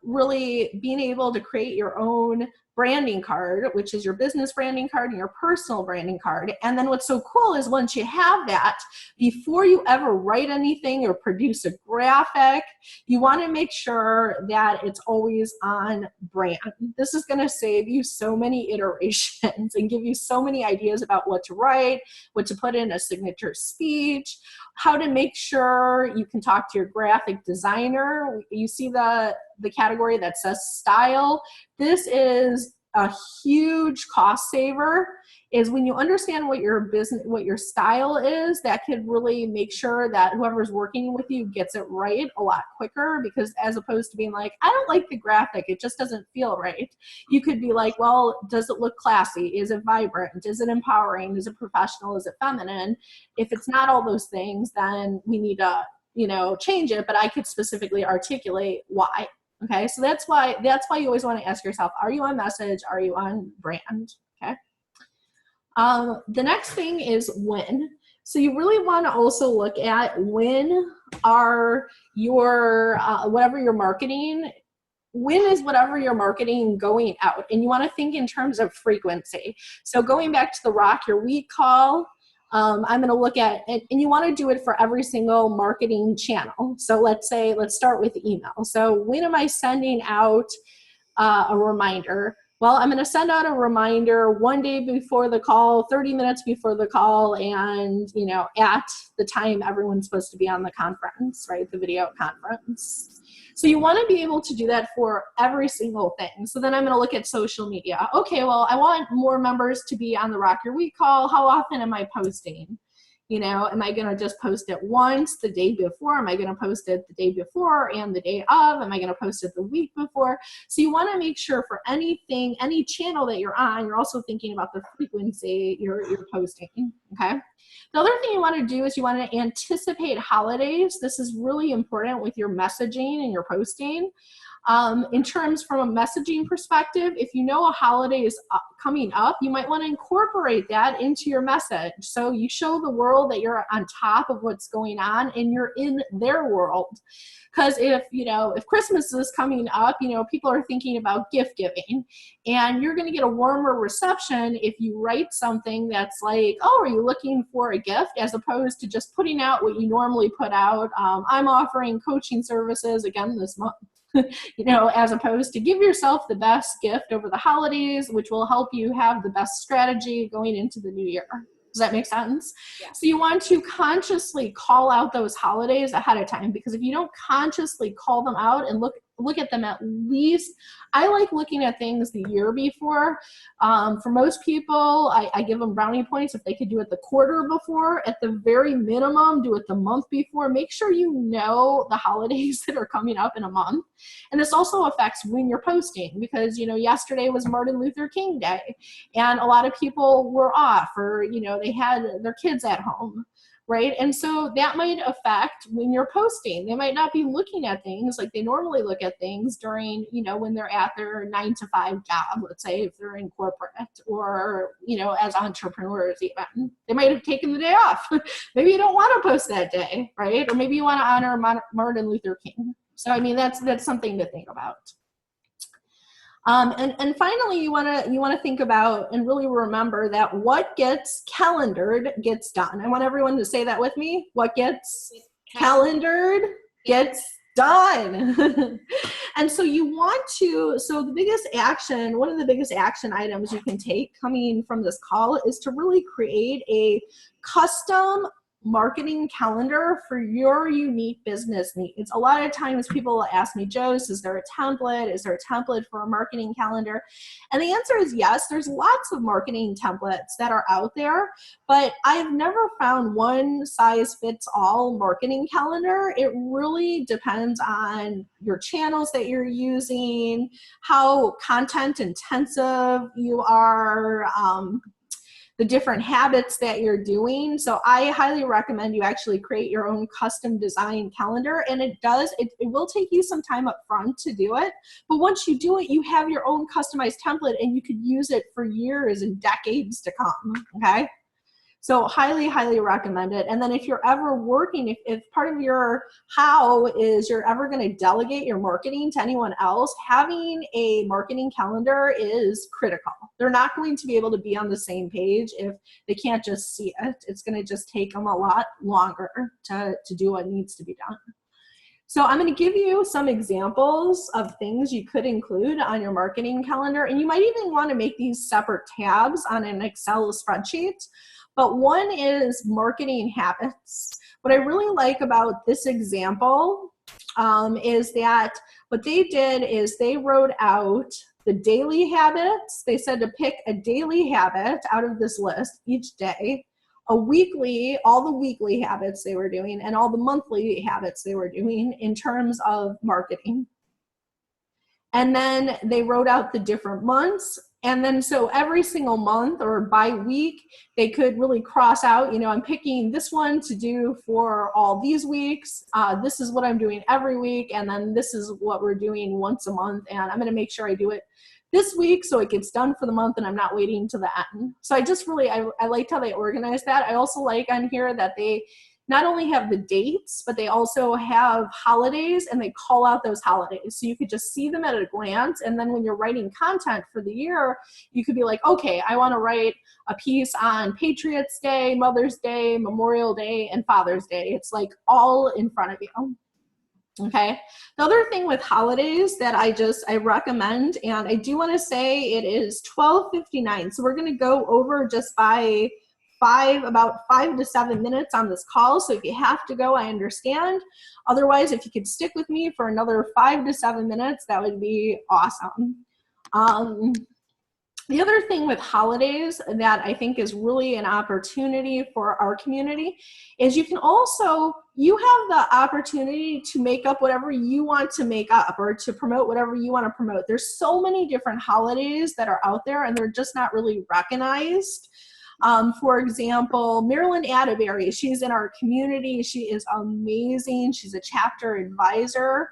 really being able to create your own branding card, which is your business branding card and your personal branding card. And then what's so cool is once you have that, before you ever write anything or produce a graphic, you want to make sure that it's always on brand. This is going to save you so many iterations and give you so many ideas about what to write, what to put in a signature speech, how to make sure you can talk to your graphic designer. You see the category that says style. This is a huge cost saver, is when you understand what your style is, that could really make sure that whoever's working with you gets it right a lot quicker, because as opposed to being like, I don't like the graphic, it just doesn't feel right. You could be like, well, does it look classy? Is it vibrant? Is it empowering? Is it professional? Is it feminine? If it's not all those things, then we need to, change it, but I could specifically articulate why. Okay, so that's why you always want to ask yourself, are you on message? Are you on brand? Okay. The next thing is when. So you really want to also look at when are your, whatever you're marketing, when is whatever you're marketing going out? And you want to think in terms of frequency. So going back to the Rock Your Week call, I'm going to look at it, and you want to do it for every single marketing channel. So let's start with email. So when am I sending out a reminder? Well, I'm going to send out a reminder 1 day before the call, 30 minutes before the call, and, at the time everyone's supposed to be on the conference, right? The video conference. So you want to be able to do that for every single thing. So then I'm going to look at social media. Okay, well, I want more members to be on the Rock Your Week call. How often am I posting? Am I going to just post it once the day before? Am I going to post it the day before and the day of? Am I going to post it the week before? So you want to make sure for anything, any channel that you're on, you're also thinking about the frequency you're posting, okay? The other thing you want to do is you want to anticipate holidays. This is really important with your messaging and your posting. In terms from a messaging perspective, if you know a holiday is coming up, you might want to incorporate that into your message. So you show the world that you're on top of what's going on and you're in their world. Because if Christmas is coming up, people are thinking about gift giving, and you're going to get a warmer reception if you write something that's like, oh, are you looking for a gift? As opposed to just putting out what you normally put out. I'm offering coaching services again this month. As opposed to give yourself the best gift over the holidays, which will help you have the best strategy going into the new year. Does that make sense? Yeah. So you want to consciously call out those holidays ahead of time, because if you don't consciously call them out and look at them at least, I like looking at things the year before. For most people, I give them brownie points if they could do it the quarter before. At the very minimum, do it the month before. Make sure you know the holidays that are coming up in a month. And this also affects when you're posting, because, yesterday was Martin Luther King Day, and a lot of people were off, or, they had their kids at home. right? And so that might affect when you're posting. They might not be looking at things like they normally look at things during, you know, when they're at their 9 to 5 job, let's say, if they're in corporate, or, you know, as entrepreneurs even. They might have taken the day off. Maybe you don't want to post that day, right? Or maybe you want to honor Martin Luther King. So, I mean, that's something to think about. And finally, you want to think about and really remember that what gets calendared gets done. I want everyone to say that with me. What gets calendared gets done. And so you want to, so the biggest action, one of the biggest action items you can take coming from this call is to really create a custom marketing calendar for your unique business needs. A lot of times people will ask me, Joyce, is there a template? Is there a template for a marketing calendar? And the answer is yes. There's lots of marketing templates that are out there, but I've never found one size fits all marketing calendar. It really depends on your channels that you're using, how content intensive you are, the different habits that you're doing. So I highly recommend you actually create your own custom design calendar. And it will take you some time up front to do it. But once you do it, you have your own customized template and you could use it for years and decades to come, okay? So highly, highly recommend it. And then if you're ever working, if part of your how is you're ever going to delegate your marketing to anyone else, having a marketing calendar is critical. They're not going to be able to be on the same page if they can't just see it. It's going to just take them a lot longer to do what needs to be done. So I'm going to give you some examples of things you could include on your marketing calendar. And you might even want to make these separate tabs on an Excel spreadsheet. But one is marketing habits. What I really like about this example is that what they did is they wrote out the daily habits. They said to pick a daily habit out of this list each day, a weekly, all the weekly habits they were doing, and all the monthly habits they were doing in terms of marketing. And then they wrote out the different months. And then so every single month or by week, they could really cross out, you know, I'm picking this one to do for all these weeks. This is what I'm doing every week. And then this is what we're doing once a month. And I'm going to make sure I do it this week so it gets done for the month and I'm not waiting to the end. So I just really, I liked how they organized that. I also like on here that they not only have the dates, but they also have holidays and they call out those holidays. So you could just see them at a glance. And then when you're writing content for the year, you could be like, okay, I want to write a piece on Patriots Day, Mother's Day, Memorial Day, and Father's Day. It's like all in front of you. Okay. The other thing with holidays that I recommend, and I do want to say it is 12:59. So we're going to go over just by about 5 to 7 minutes on this call. So if you have to go, I understand. Otherwise, if you could stick with me for another 5 to 7 minutes, that would be awesome. The other thing with holidays that I think is really an opportunity for our community is you have the opportunity to make up whatever you want to make up or to promote whatever you want to promote. There's so many different holidays that are out there and they're just not really recognized. For example, Marilyn Atterbury, she's in our community. She is amazing. She's a chapter advisor.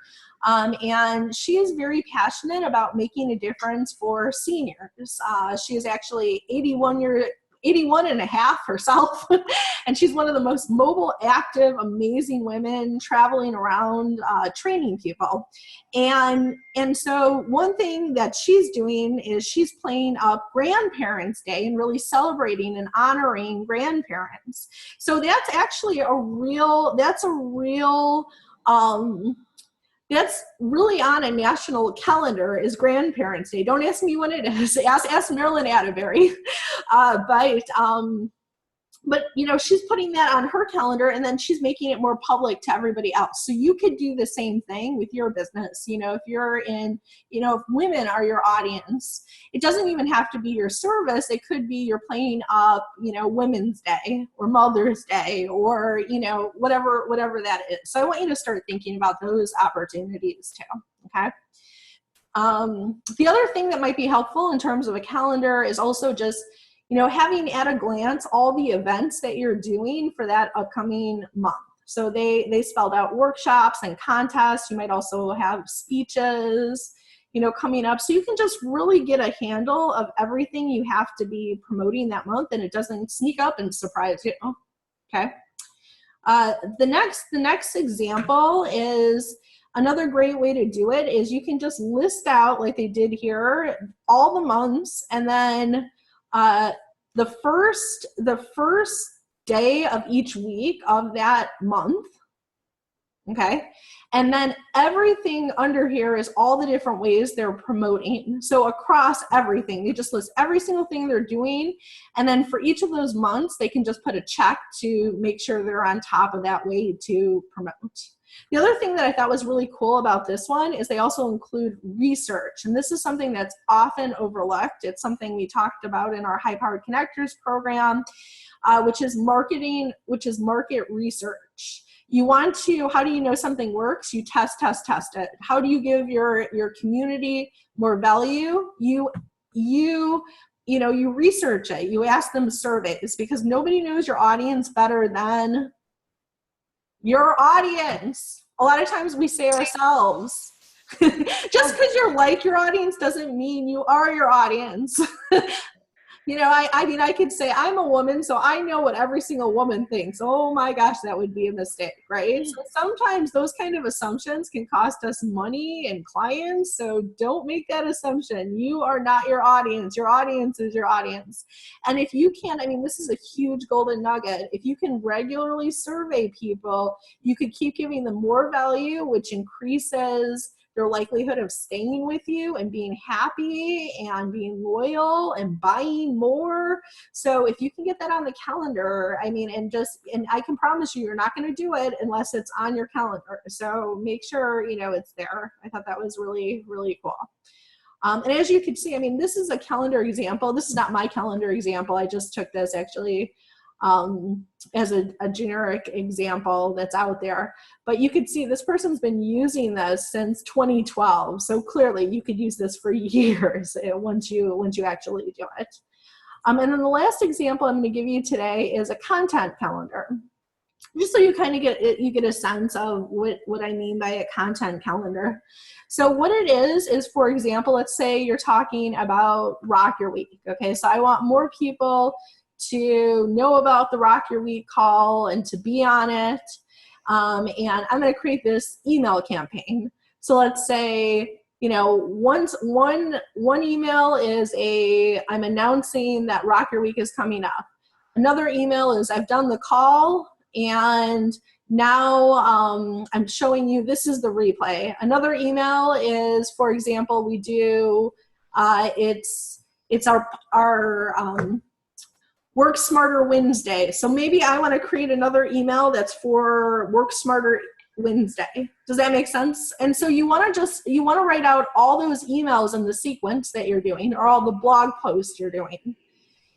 And she is very passionate about making a difference for seniors. She is actually 81 and a half herself. And she's one of the most mobile, active, amazing women traveling around training people. And so one thing that she's doing is she's playing up Grandparents' Day and really celebrating and honoring grandparents. So that's actually that's really on a national calendar is Grandparents' Day. Don't ask me when it is. Ask Marilyn Atterbury. But you know, she's putting that on her calendar and then she's making it more public to everybody else. So you could do the same thing with your business. You know, if you're in, you know, if women are your audience, it doesn't even have to be your service. It could be you're playing up, you know, Women's Day or Mother's Day or, you know, whatever that is. So I want you to start thinking about those opportunities too, okay? The other thing that might be helpful in terms of a calendar is also just, having at a glance all the events that you're doing for that upcoming month. So they spelled out workshops and contests. You might also have speeches, coming up. So you can just really get a handle of everything you have to be promoting that month, and it doesn't sneak up and surprise you. Okay. The next example is another great way to do it is you can just list out, like they did here, all the months, and then the first day of each week of that month. Okay. And then everything under here is all the different ways they're promoting. So across everything, they just list every single thing they're doing. And then for each of those months, they can just put a check to make sure they're on top of that way to promote. The other thing that I thought was really cool about this one is they also include research. And this is something that's often overlooked. It's something we talked about in our High Powered Connectors program, which is market research. You want to, how do you know something works? You test it. How do you give your community more value? You research it. You ask them surveys, because nobody knows your audience better than your audience. A lot of times we say ourselves. Just because you're like your audience doesn't mean you are your audience. I could say I'm a woman, so I know what every single woman thinks. Oh my gosh, that would be a mistake, right? So sometimes those kind of assumptions can cost us money and clients, so don't make that assumption. You are not your audience. Your audience is your audience. And if you can, this is a huge golden nugget. If you can regularly survey people, you could keep giving them more value, which increases their likelihood of staying with you and being happy and being loyal and buying more. So if you can get that on the calendar, and I can promise you're not going to do it unless it's on your calendar. So make sure, it's there. I thought that was really, really cool. And as you can see, this is a calendar example. This is not my calendar example. I just took this actually as a generic example that's out there. But you could see this person's been using this since 2012. So clearly you could use this for years once you actually do it. And then the last example I'm going to give you today is a content calendar. Just so you kind of get a sense of what I mean by a content calendar. So what it is for example, let's say you're talking about Rock Your Week. Okay, so I want more people to know about the Rock Your Week call and to be on it. And I'm going to create this email campaign. So let's say, one email is I'm announcing that Rock Your Week is coming up. Another email is I've done the call and now I'm showing you this is the replay. Another email is, for example, we do, it's our Work Smarter Wednesday. So maybe I want to create another email that's for Work Smarter Wednesday. Does that make sense? And so you want to write out all those emails in the sequence that you're doing, or all the blog posts you're doing.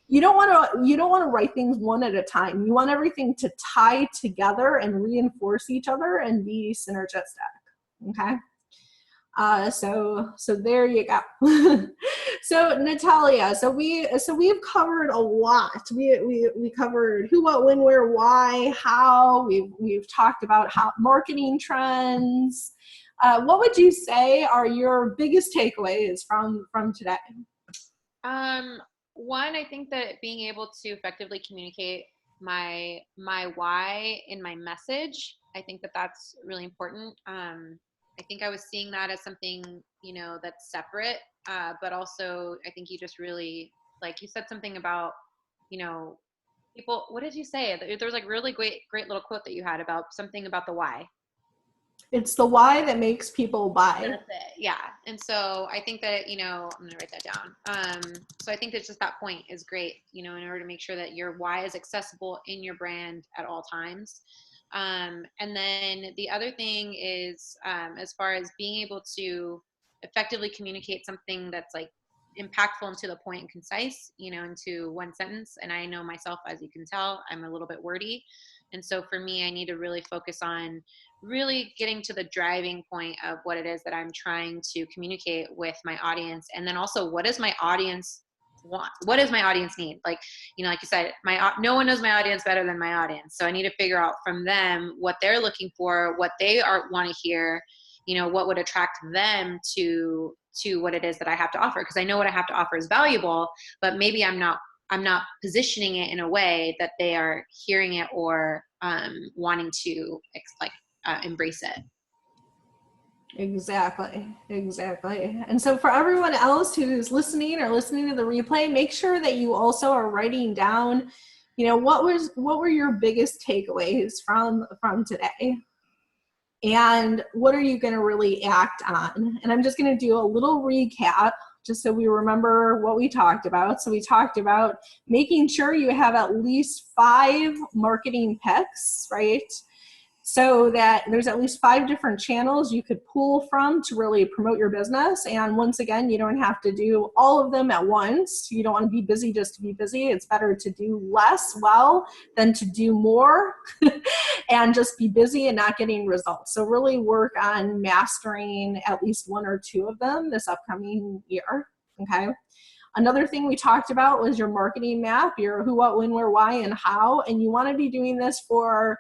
You don't want to write things one at a time. You want everything to tie together and reinforce each other and be synergistic. Okay. So there you go. So Natalia, so we've covered a lot. We covered who, what, when, where, why, how. We've talked about how marketing trends. What would you say are your biggest takeaways from today? One, I think that being able to effectively communicate my why in my message, I think that that's really important. I think I was seeing that as something, that's separate, but also I think you just really, like you said something about, people, what did you say? There was like really great little quote that you had about something about the why. It's the why that makes people buy. That's it. Yeah. And so I think that, I'm going to write that down. So I think that just that point is great, in order to make sure that your why is accessible in your brand at all times. And then the other thing is, as far as being able to effectively communicate something that's like impactful and to the point and concise, into one sentence. And I know myself, as you can tell, I'm a little bit wordy. And so for me, I need to really focus on really getting to the driving point of what it is that I'm trying to communicate with my audience. And then also, what does my audience want? What does my audience need? Like, you know, like you said, no one knows my audience better than my audience. So I need to figure out from them what they're looking for, what they want to hear, you know, what would attract them to what it is that I have to offer. Because I know what I have to offer is valuable, but maybe I'm not positioning it in a way that they are hearing it or wanting to embrace it. Exactly. And so for everyone else who's listening or listening to the replay, make sure that you also are writing down, you know, what were your biggest takeaways from today? And what are you going to really act on? And I'm just going to do a little recap just so we remember what we talked about. So we talked about making sure you have at least 5 marketing picks, right? So that there's at least 5 different channels you could pull from to really promote your business. And once again, you don't have to do all of them at once. You don't want to be busy just to be busy. It's better to do less well than to do more and just be busy and not getting results. So really work on mastering at least 1 or 2 of them this upcoming year, okay? Another thing we talked about was your marketing map, your who, what, when, where, why, and how. And you want to be doing this for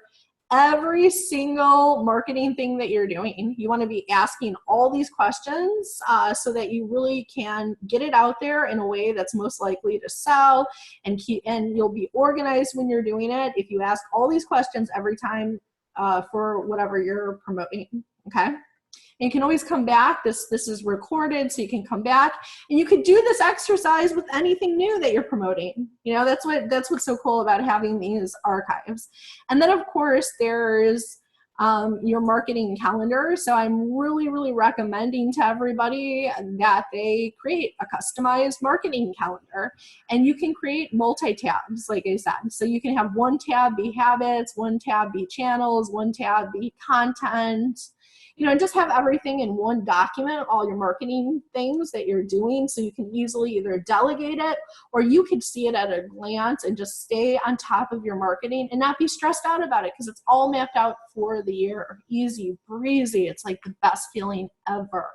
every single marketing thing that you're doing. You want to be asking all these questions so that you really can get it out there in a way that's most likely to sell, and you'll be organized when you're doing it if you ask all these questions every time for whatever you're promoting, okay? And you can always come back. This is recorded, so you can come back and you could do this exercise with anything new that you're promoting. You know, that's what's so cool about having these archives. And then of course there's your marketing calendar. So I'm really recommending to everybody that they create a customized marketing calendar, and you can create multi-tabs, like I said. So you can have one tab be habits, one tab be channels, one tab be content, you know, and just have everything in one document, all your marketing things that you're doing, so you can easily either delegate it or you could see it at a glance and just stay on top of your marketing and not be stressed out about it because it's all mapped out for the year. Easy breezy. It's like the best feeling ever.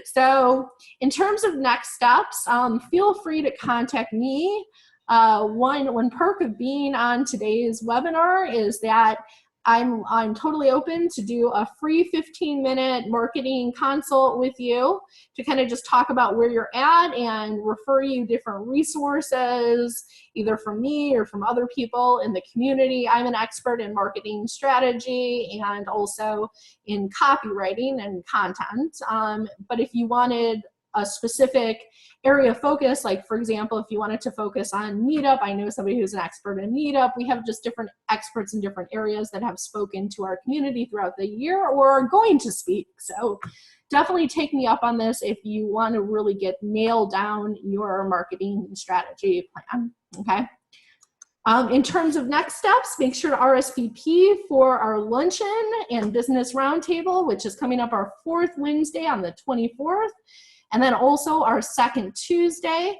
So in terms of next steps, feel free to contact me. One perk of being on today's webinar is that I'm totally open to do a free 15-minute marketing consult with you to kind of just talk about where you're at and refer you different resources, either from me or from other people in the community. I'm an expert in marketing strategy and also in copywriting and content. But if you wanted a specific area of focus, like for example, if you wanted to focus on Meetup, I know somebody who's an expert in Meetup. We have just different experts in different areas that have spoken to our community throughout the year or are going to speak. So definitely take me up on this if you want to really nail down your marketing strategy plan, okay? In terms of next steps, make sure to RSVP for our luncheon and business roundtable, which is coming up our 4th Wednesday on the 24th. And then also our second Tuesday.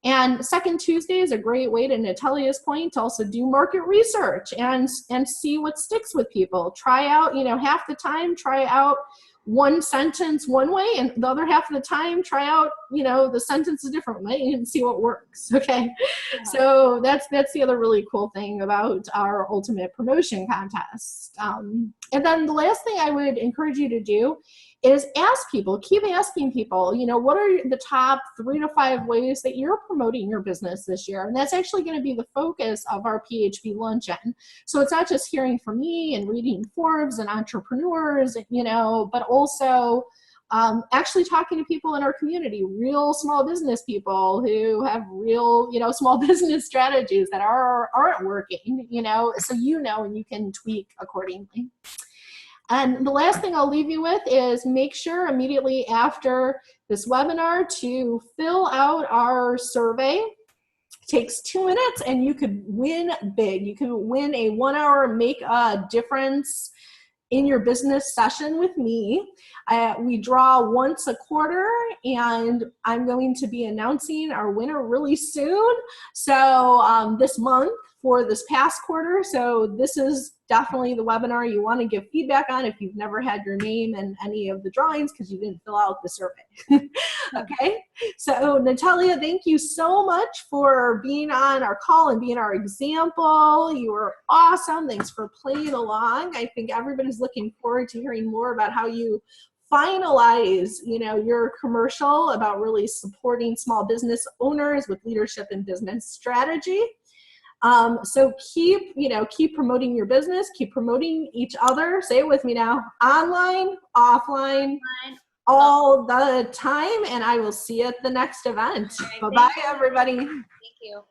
And second Tuesday is a great way, to Natalia's point, to also do market research and see what sticks with people. Try out, you know, half the time, try out one sentence one way, and the other half of the time, try out, you know, the sentence a different way and see what works, okay? Yeah. So that's the other really cool thing about our Ultimate Promotion Contest. And then the last thing I would encourage you to do is ask people, keep asking people, you know, what are the top 3 to 5 ways that you're promoting your business this year? And that's actually going to be the focus of our PHP Luncheon. So it's not just hearing from me and reading Forbes and entrepreneurs, you know, but also actually talking to people in our community, real small business people who have real, you know, small business strategies that aren't working, you know, so you know, and you can tweak accordingly. And the last thing I'll leave you with is make sure immediately after this webinar to fill out our survey. It takes 2 minutes and you could win big. You can win a 1-hour Make a Difference in your business session with me. We draw once a quarter, and I'm going to be announcing our winner really soon. So this month for this past quarter. So this is definitely the webinar you want to give feedback on if you've never had your name in any of the drawings because you didn't fill out the survey. Okay. So Natalia, thank you so much for being on our call and being our example. You were awesome. Thanks for playing along. I think everybody's looking forward to hearing more about how you finalize, your commercial about really supporting small business owners with leadership and business strategy. So keep promoting your business, keep promoting each other. Say it with me now: online, offline, all the time. And I will see you at the next event. All right, Bye-bye, thank you. everybody. Thank you.